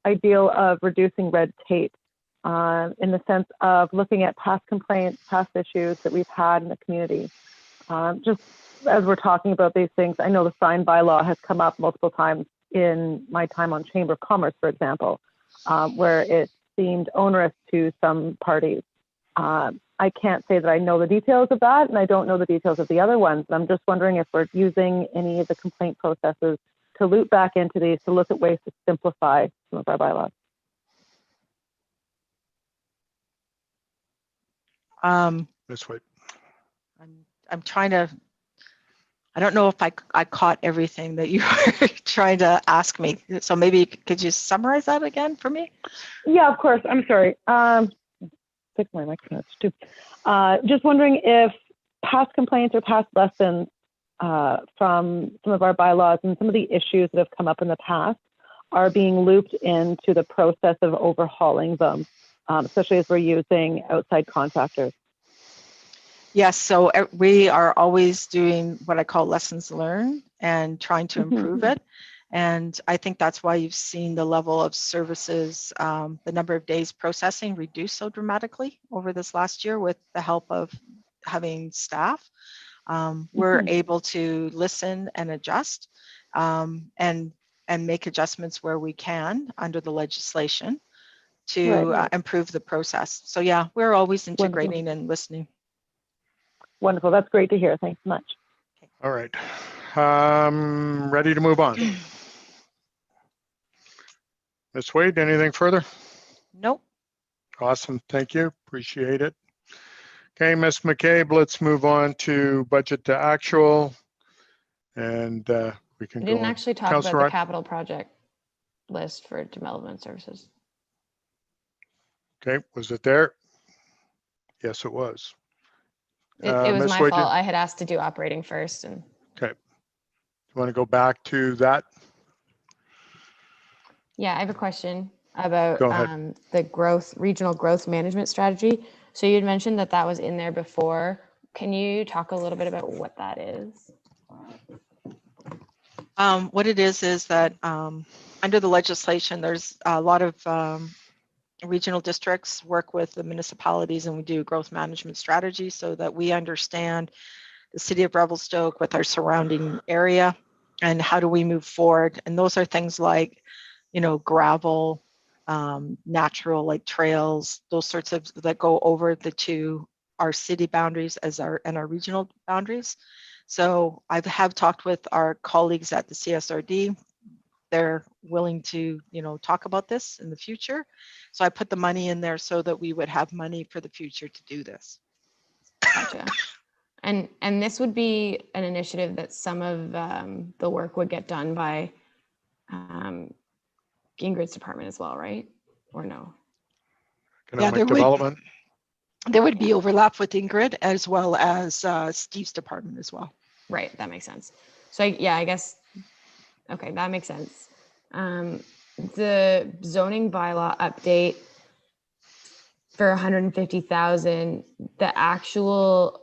ideal of reducing red tape in the sense of looking at past complaints, past issues that we've had in the community. Just as we're talking about these things, I know the sign bylaw has come up multiple times in my time on Chamber of Commerce, for example, where it seemed onerous to some parties. I can't say that I know the details of that, and I don't know the details of the other ones. I'm just wondering if we're using any of the complaint processes to loop back into these, to look at ways to simplify some of our bylaws.
This way.
I'm trying to, I don't know if I caught everything that you were trying to ask me. So maybe could you summarize that again for me?
Yeah, of course. I'm sorry. Fix my microphone too. Just wondering if past complaints or past lessons from some of our bylaws and some of the issues that have come up in the past are being looped into the process of overhauling them, especially as we're using outside contractors.
Yes, so we are always doing what I call lessons learned and trying to improve it. And I think that's why you've seen the level of services, the number of days processing reduce so dramatically over this last year with the help of having staff. We're able to listen and adjust and make adjustments where we can under the legislation to improve the process. So yeah, we're always integrating and listening.
Wonderful. That's great to hear. Thanks so much.
All right. Ready to move on. Ms. Wade, anything further?
Nope.
Awesome. Thank you. Appreciate it. Okay, Ms. McCabe, let's move on to budget to actual. And we can
We
go
didn't
on.
actually talk
Councillor
about the capital project list for development services.
Okay, was it there? Yes, it was.
It was
Ms.
my
Wade,
fault. I had asked to do operating first. And
okay. You want to go back to that?
yeah, I have a question about
Go ahead.
the regional growth management strategy. So you had mentioned that that was in there before. Can you talk a little bit about what that is?
What it is that under the legislation, there's a lot of regional districts work with the municipalities, and we do growth management strategy so that we understand the city of Revelstoke with our surrounding area and how do we move forward. And those are things like, gravel, natural like trails, those sorts of that go over to our city boundaries and our regional boundaries. So I have talked with our colleagues at the CSRD they're willing to, talk about this in the future. So I put the money in there so that we would have money for the future to do this.
Gotcha. And this would be an initiative that some of the work would get done by Ingrid's department as well, right? Or no?
Economic development.
There would be overlap with Ingrid as well as Steve's department as well.
Right, that makes sense. So I guess, okay, that makes sense. The zoning bylaw update for 150,000, the actual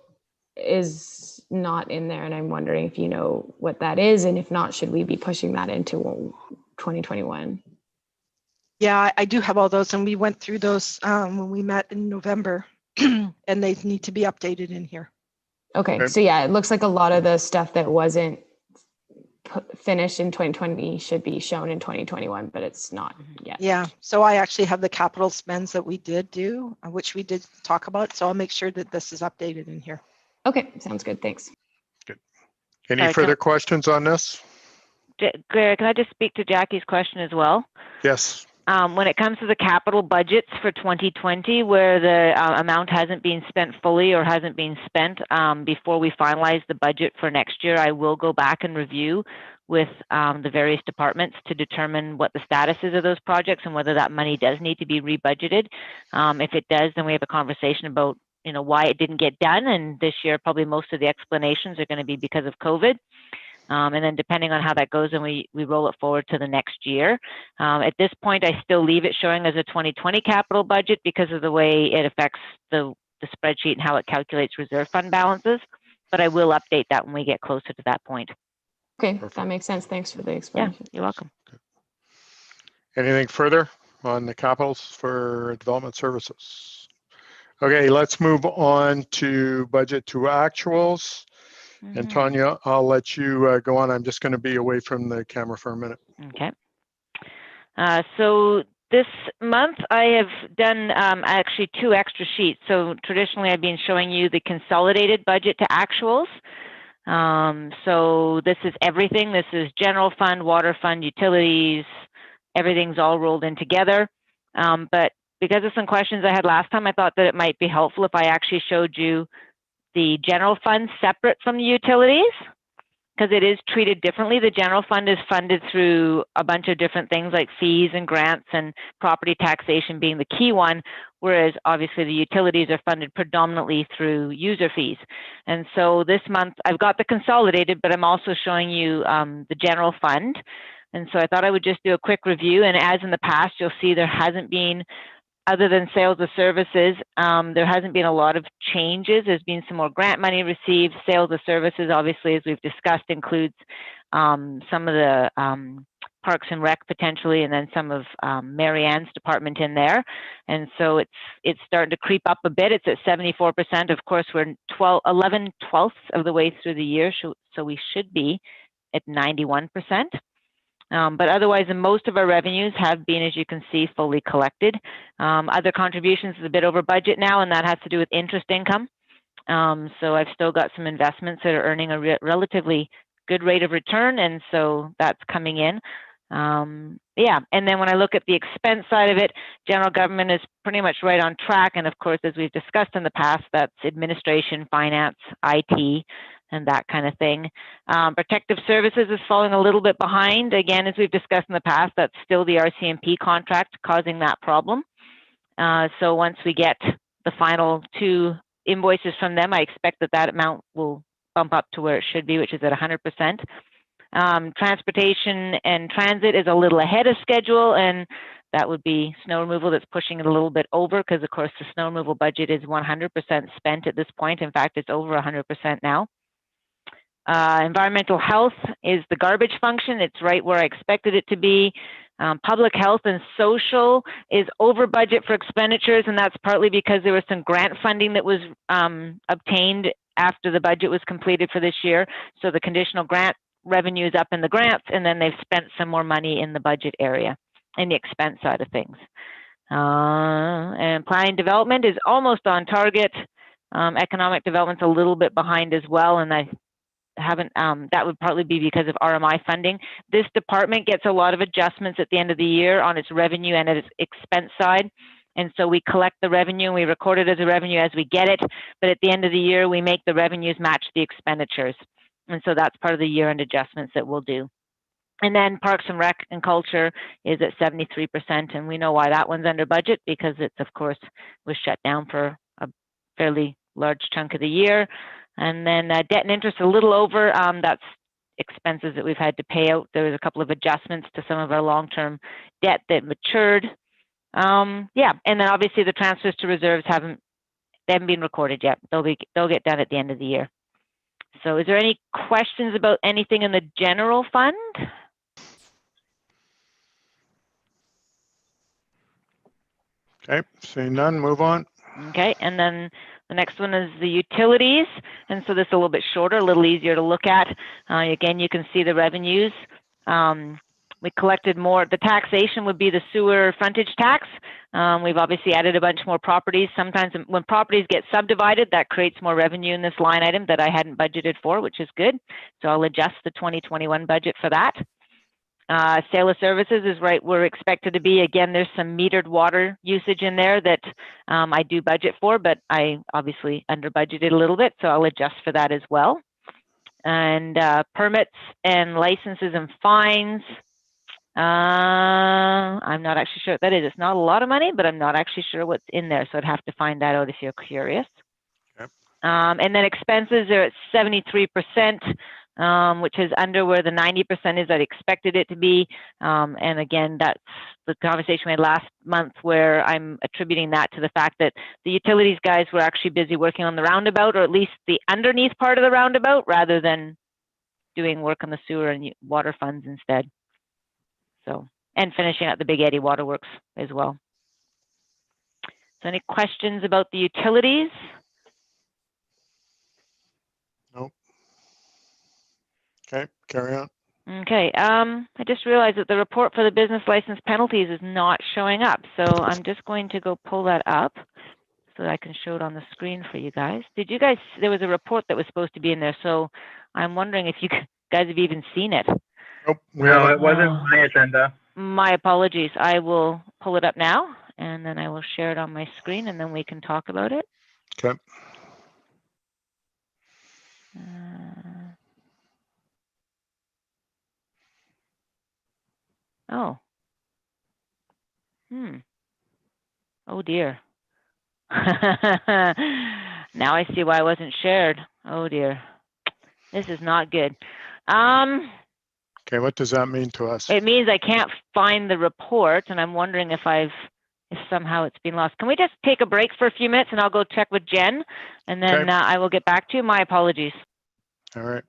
is not in there, and I'm wondering if you know what that is, and if not, should we be pushing that into 2021?
Yeah, I do have all those, and we went through those when we met in November, and they need to be updated in here.
Okay, so yeah, it looks like a lot of the stuff that wasn't finished in 2020 should be shown in 2021, but it's not yet.
Yeah, so I actually have the capital spends that we did do, which we did talk about, so I'll make sure that this is updated in here.
Okay, sounds good, thanks.
Good. Any further questions on this?
Claire, can I just speak to Jackie's question as well?
Yes.
When it comes to the capital budgets for 2020, where the amount hasn't been spent fully or hasn't been spent before we finalize the budget for next year, I will go back and review with the various departments to determine what the status is of those projects and whether that money does need to be rebudgeted. If it does, then we have a conversation about why it didn't get done. And this year, probably most of the explanations are going to be because of COVID. And then depending on how that goes, and we roll it forward to the next year. At this point, I still leave it showing as a 2020 capital budget because of the way it affects the spreadsheet and how it calculates reserve fund balances. But I will update that when we get closer to that point.
Okay, perfect. That makes sense. Thanks for the explanation.
Yeah, you're welcome.
Anything further on the capitals for development services? Okay, let's move on to budget to actuals. And Tanya, I'll let you go on. I'm just going to be away from the camera for a minute.
Okay. So this month I have done actually 2 extra sheets. So traditionally I've been showing you the consolidated budget to actuals. So this is everything. This is general fund, water fund, utilities, everything's all rolled in together. But because of some questions I had last time, I thought that it might be helpful if I actually showed you the general fund separate from the utilities, because it is treated differently. The general fund is funded through a bunch of different things like fees and grants and property taxation being the key one, whereas obviously the utilities are funded predominantly through user fees. And so this month I've got the consolidated, but I'm also showing you the general fund. And so I thought I would just do a quick review. And as in the past, you'll see there hasn't been, other than sales of services, there hasn't been a lot of changes. There's been some more grant money received. Sales of services, obviously, as we've discussed, includes some of the Parks and Rec potentially, and then some of Mary Ann's department in there. And so it's starting to creep up a bit. It's at 74%. Of course, we're 11/12 of the way through the year, so we should be at 91%. But otherwise, most of our revenues have been, as you can see, fully collected. Other contributions is a bit over budget now, and that has to do with interest income. So I've still got some investments that are earning a relatively good rate of return, and so that's coming in. Yeah, and then when I look at the expense side of it, general government is pretty much right on track. And of course, as we've discussed in the past, that's administration, finance, IT, and that kind of thing. Protective services is falling a little bit behind. Again, as we've discussed in the past, that's still the RCMP contract causing that problem. So once we get the final 2 invoices from them, I expect that amount will bump up to where it should be, which is at 100%. Transportation and transit is a little ahead of schedule, and that would be snow removal that's pushing it a little bit over, because of course the snow removal budget is 100% spent at this point. In fact, it's over 100% now. Environmental health is the garbage function. It's right where I expected it to be. Public health and social is over budget for expenditures, and that's partly because there was some grant funding that was obtained after the budget was completed for this year. So the conditional grant revenue is up in the grants, and then they've spent some more money in the budget area, in the expense side of things. And planning development is almost on target. Economic development's a little bit behind as well, and haven't, that would partly be because of RMI funding. This department gets a lot of adjustments at the end of the year on its revenue and its expense side. And so we collect the revenue and we record it as a revenue as we get it. But at the end of the year, we make the revenues match the expenditures. And so that's part of the year-end adjustments that we'll do. And then Parks and Rec and Culture is at 73%. And we know why that one's under budget, because it's, of course, was shut down for a fairly large chunk of the year. And then debt and interest a little over, that's expenses that we've had to pay out. There was a couple of adjustments to some of our long-term debt that matured. Yeah, and then obviously the transfers to reserves they haven't been recorded yet. They'll get done at the end of the year. So is there any questions about anything in the general fund?
Okay, seeing none, move on.
Okay, and then the next one is the utilities. And so this is a little bit shorter, a little easier to look at. Again, you can see the revenues. We collected more. The taxation would be the sewer frontage tax. We've obviously added a bunch more properties. Sometimes when properties get subdivided, that creates more revenue in this line item that I hadn't budgeted for, which is good. So I'll adjust the 2021 budget for that. Sale of services is right where we're expected to be. Again, there's some metered water usage in there that I do budget for, but I obviously under budgeted a little bit, so I'll adjust for that as well. And permits and licenses and fines. I'm not actually sure what that is. It's not a lot of money, but I'm not actually sure what's in there, so I'd have to find that out if you're curious.
Okay.
And then expenses are at 73%. Which is under where the 90% is I expected it to be. And again, that's the conversation we had last month where I'm attributing that to the fact that the utilities guys were actually busy working on the roundabout, or at least the underneath part of the roundabout, rather than doing work on the sewer and water funds instead. So, and finishing out the Big Eddy Waterworks as well. So any questions about the utilities?
Nope. Okay, carry on.
Okay, I just realized that the report for the business license penalties is not showing up. So I'm just going to go pull that up so that I can show it on the screen for you guys. Did you guys, there was a report that was supposed to be in there. So I'm wondering if you guys have even seen it.
Nope.
No, it wasn't my agenda.
My apologies. I will pull it up now and then I will share it on my screen and then we can talk about it.
Okay.
Oh. Oh dear. Now I see why it wasn't shared. Oh dear. This is not good.
Okay, what does that mean to us?
It means I can't find the report and I'm wondering if somehow it's been lost. Can we just take a break for a few minutes and I'll go check with Jen and then
Okay.
I will get back to you. My apologies.
All right.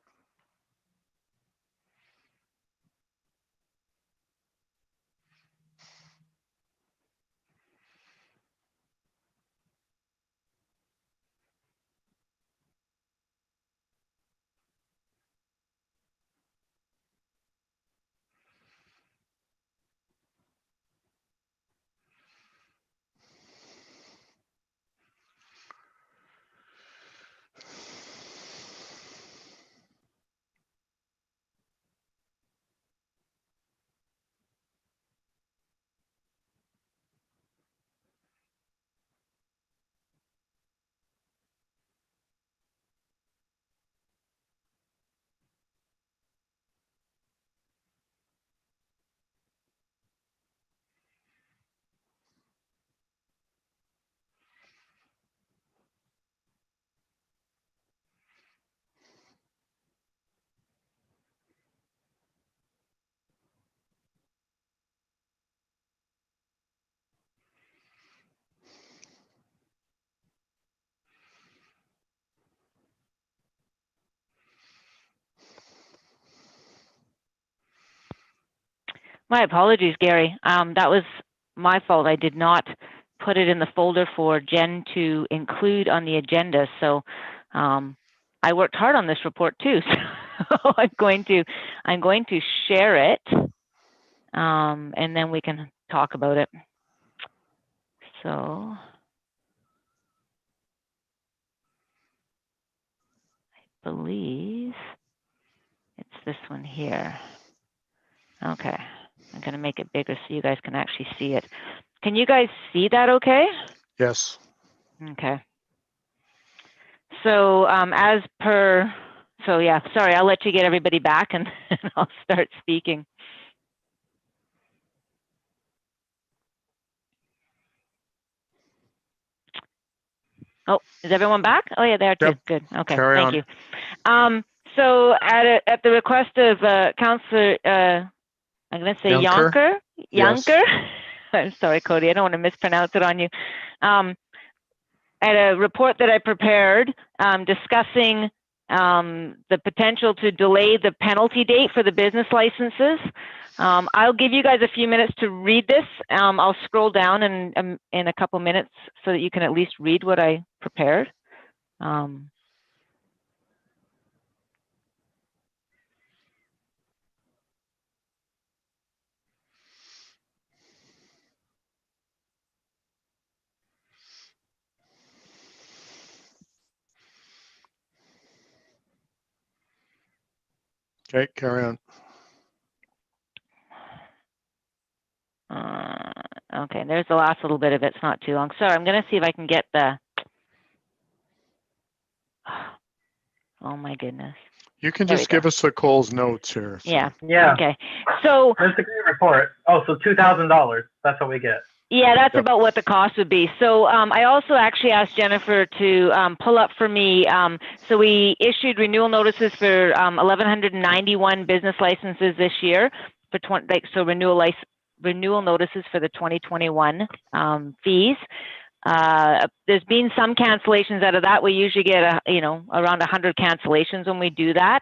My apologies, Gary. That was my fault. I did not put it in the folder for Jen to include on the agenda. So I worked hard on this report too. So I'm going to share it and then we can talk about it. So I believe this one here. Okay, I'm gonna make it bigger so you guys can actually see it. Can you guys see that okay?
Yes.
Okay. So as per, so yeah, sorry, I'll let you get everybody back and, and I'll start speaking. Oh, is everyone back? Oh yeah, there too.
Yep.
Good. Okay,
Carry
thank
on.
you. So at the request of Councillor, I'm going to say
Yonker? Yes.
Yonker. I'm sorry, Cody. I don't want to mispronounce it on you. At a report that I prepared discussing the potential to delay the penalty date for the business licenses. I'll give you guys a few minutes to read this. I'll scroll down in a couple minutes so that you can at least read what I prepared.
Okay, carry on.
Okay, there's the last little bit of it. It's not too long. Sorry, I'm going to see if I can get the. Oh my goodness.
You can
There
just
we
give
go.
us the Cole's notes here. So.
Yeah.
Yeah.
Okay. So.
That's a great report. Oh, so $2,000. That's what we get.
Yeah, that's
Yep.
about what the cost would be. So I also actually asked Jennifer to pull up for me. So we issued renewal notices for 1,191 business licenses this year for renewal notices for the 2021 fees. There's been some cancellations out of that. We usually get around 100 cancellations when we do that.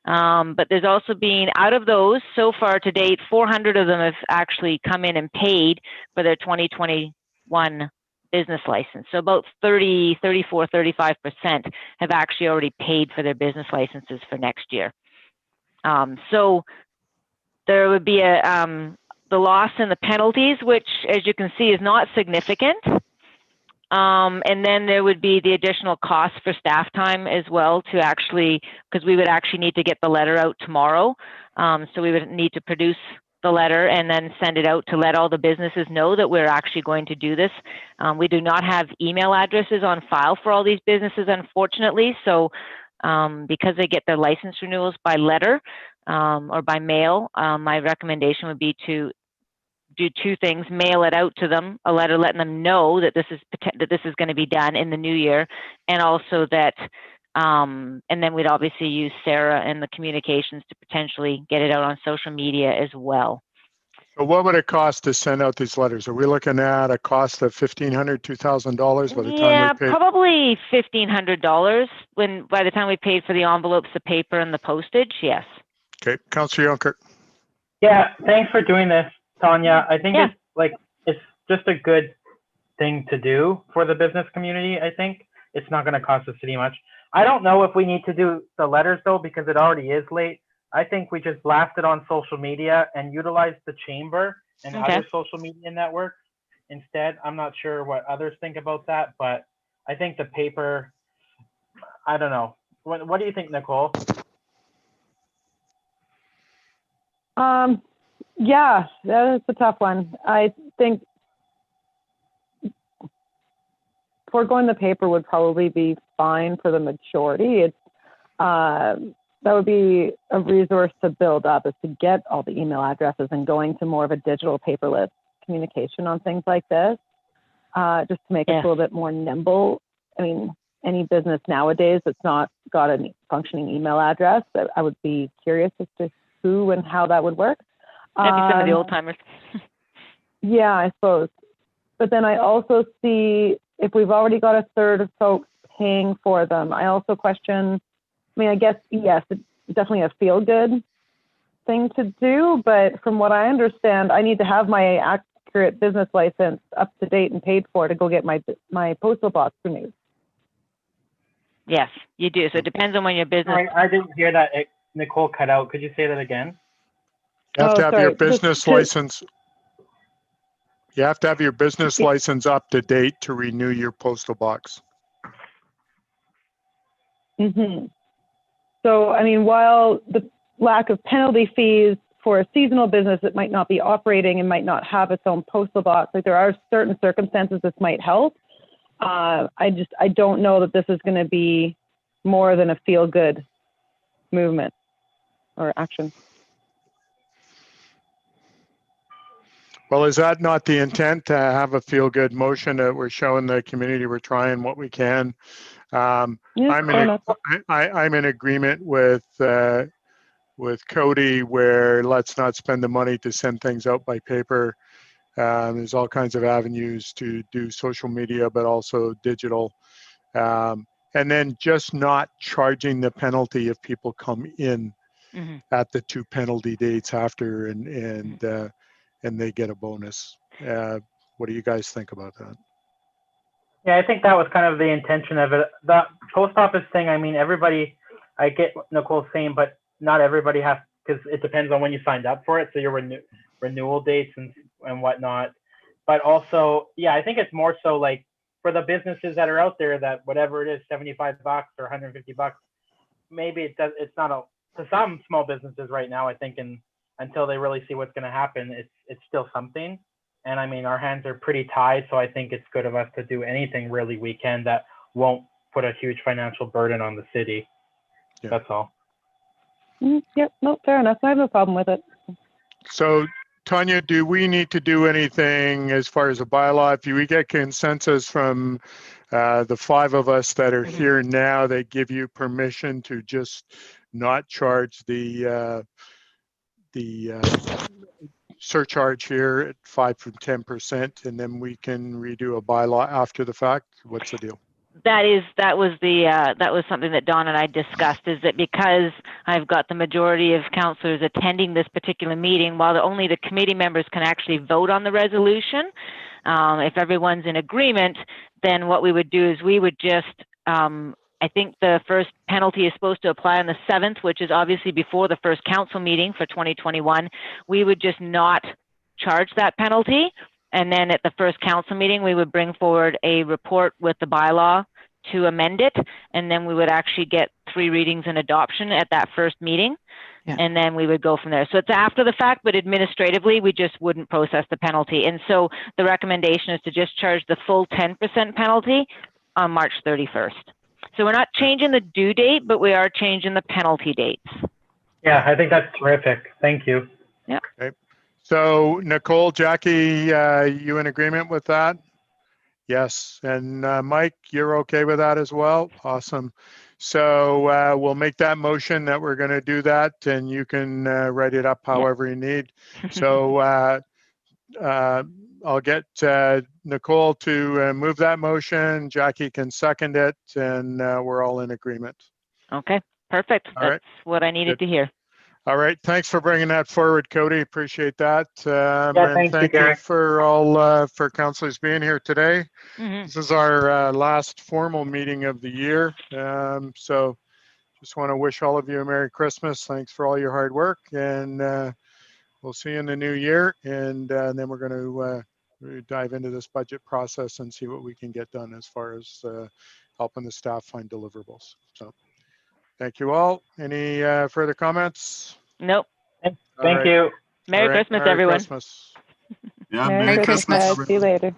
But there's also been, out of those so far to date, 400 of them have actually come in and paid for their 2021 business license. So about 34, 35% have actually already paid for their business licenses for next year. So there would be the loss in the penalties, which, as you can see, is not significant. And then there would be the additional cost for staff time as well to actually, because we would actually need to get the letter out tomorrow. So we would need to produce the letter and then send it out to let all the businesses know that we're actually going to do this. We do not have email addresses on file for all these businesses, unfortunately. So because they get their license renewals by letter or by mail, my recommendation would be to do two things: mail it out to them, a letter letting them know that this is going to be done in the new year, and also that, and then we'd obviously use Sarah and the communications to potentially get it out on social media as well.
So what would it cost to send out these letters? Are we looking at a cost of $1,500, $2,000 by the time we pay?
Probably $1,500 by the time we paid for the envelopes, the paper, and the postage. Yes.
Okay, Councillor Yonker.
Yeah, thanks for doing this, Tanya. I think it's just a good thing to do for the business community. I think it's not going to cost the city much. I don't know if we need to do the letters though, because it already is late. I think we just blast it on social media and utilize the chamber and other social media networks instead. I'm not sure what others think about that, but I think the paper, I don't know. What do you think, Nicole?
Yeah, that is a tough one. I think foregoing the paper would probably be fine for the majority. It's that would be a resource to build up, is to get all the email addresses and going to more of a digital paperless communication on things like this, just to make us a little bit more nimble. I mean, any business nowadays that's not got a functioning email address, I would be curious as to who and how that would work.
Maybe some of the old timers.
Yeah, I suppose. But then I also see, if we've already got a third of folks paying for them, I also question, I mean, I guess, yes, it's definitely a feel-good thing to do, but from what I understand, I need to have my accurate business license up to date and paid for to go get my postal box renewed.
Yes, you do. So it depends on when your business.
I didn't hear that. Nicole cut out. Could you say that again?
You have to have your business license. You have to have your business license up to date to renew your postal box.
Mm-hmm. So, I mean, while lack of penalty fees for a seasonal business that might not be operating and might not have its own postal box. Like there are certain circumstances this might help. I don't know that this is going to be more than a feel-good movement or action.
Well, is that not the intent, to have a feel-good motion that we're showing the community we're trying what we can?
Yeah,
I'm in agreement with Cody, where let's not spend the money to send things out by paper. There's all kinds of avenues to do social media, but also digital. And then just not charging the penalty if people come in at the 2 penalty dates after, and they get a bonus. What do you guys think about that?
Yeah, I think that was kind of the intention of it. The post office thing, I mean, everybody, I get what Nicole's saying, but not everybody has, because it depends on when you signed up for it. So your renewal dates and whatnot. But also, yeah, I think it's more so like for the businesses that are out there that whatever it is, $75 or $150, maybe it's not to some small businesses right now, I think, and until they really see what's going to happen, it's still something. And I mean, our hands are pretty tied, so I think it's good of us to do anything really we can that won't put a huge financial burden on the city. Yeah. That's all.
Yep, no, fair enough. I have no problem with it.
So, Tanya, do we need to do anything as far as a bylaw? If we get consensus from the 5 of us that are here now, that give you permission to just not charge the surcharge here at 5 from 10%, and then we can redo a bylaw after the fact. What's the deal?
That was something that Dawn and I discussed, is that because I've got the majority of councillors attending this particular meeting, while only the committee members can actually vote on the resolution, if everyone's in agreement, then what we would do is we would just, I think the first penalty is supposed to apply on the 7th, which is obviously before the first council meeting for 2021. We would just not charge that penalty. And then at the first council meeting, we would bring forward a report with the bylaw to amend it. And then we would actually get 3 readings and adoption at that first meeting. Yeah. And then we would go from there. So it's after the fact, but administratively, we just wouldn't process the penalty. And so the recommendation is to just charge the full 10% penalty on March 31st. So we're not changing the due date, but we are changing the penalty dates.
Yeah, I think that's terrific. Thank you.
Yeah.
Okay. So Nicole, Jackie, you in agreement with that? Yes. And Mike, you're okay with that as well? Awesome. So we'll make that motion that we're going to do that, and you can write it up however you need. So I'll get Nicole to move that motion. Jackie can second it, and we're all in agreement.
Okay, perfect. That's what I needed to hear.
All right, thanks for bringing that forward, Cody. Appreciate that.
And
thank you for all for councillors being here today. This is our last formal meeting of the year. So just want to wish all of you a Merry Christmas. Thanks for all your hard work, and we'll see you in the new year. And then we're going to dive into this budget process and see what we can get done as far as helping the staff find deliverables. So. Thank you all. Any further comments?
Nope.
Thank you.
Merry Christmas, everyone.
Yeah,
Merry Christmas. See you later.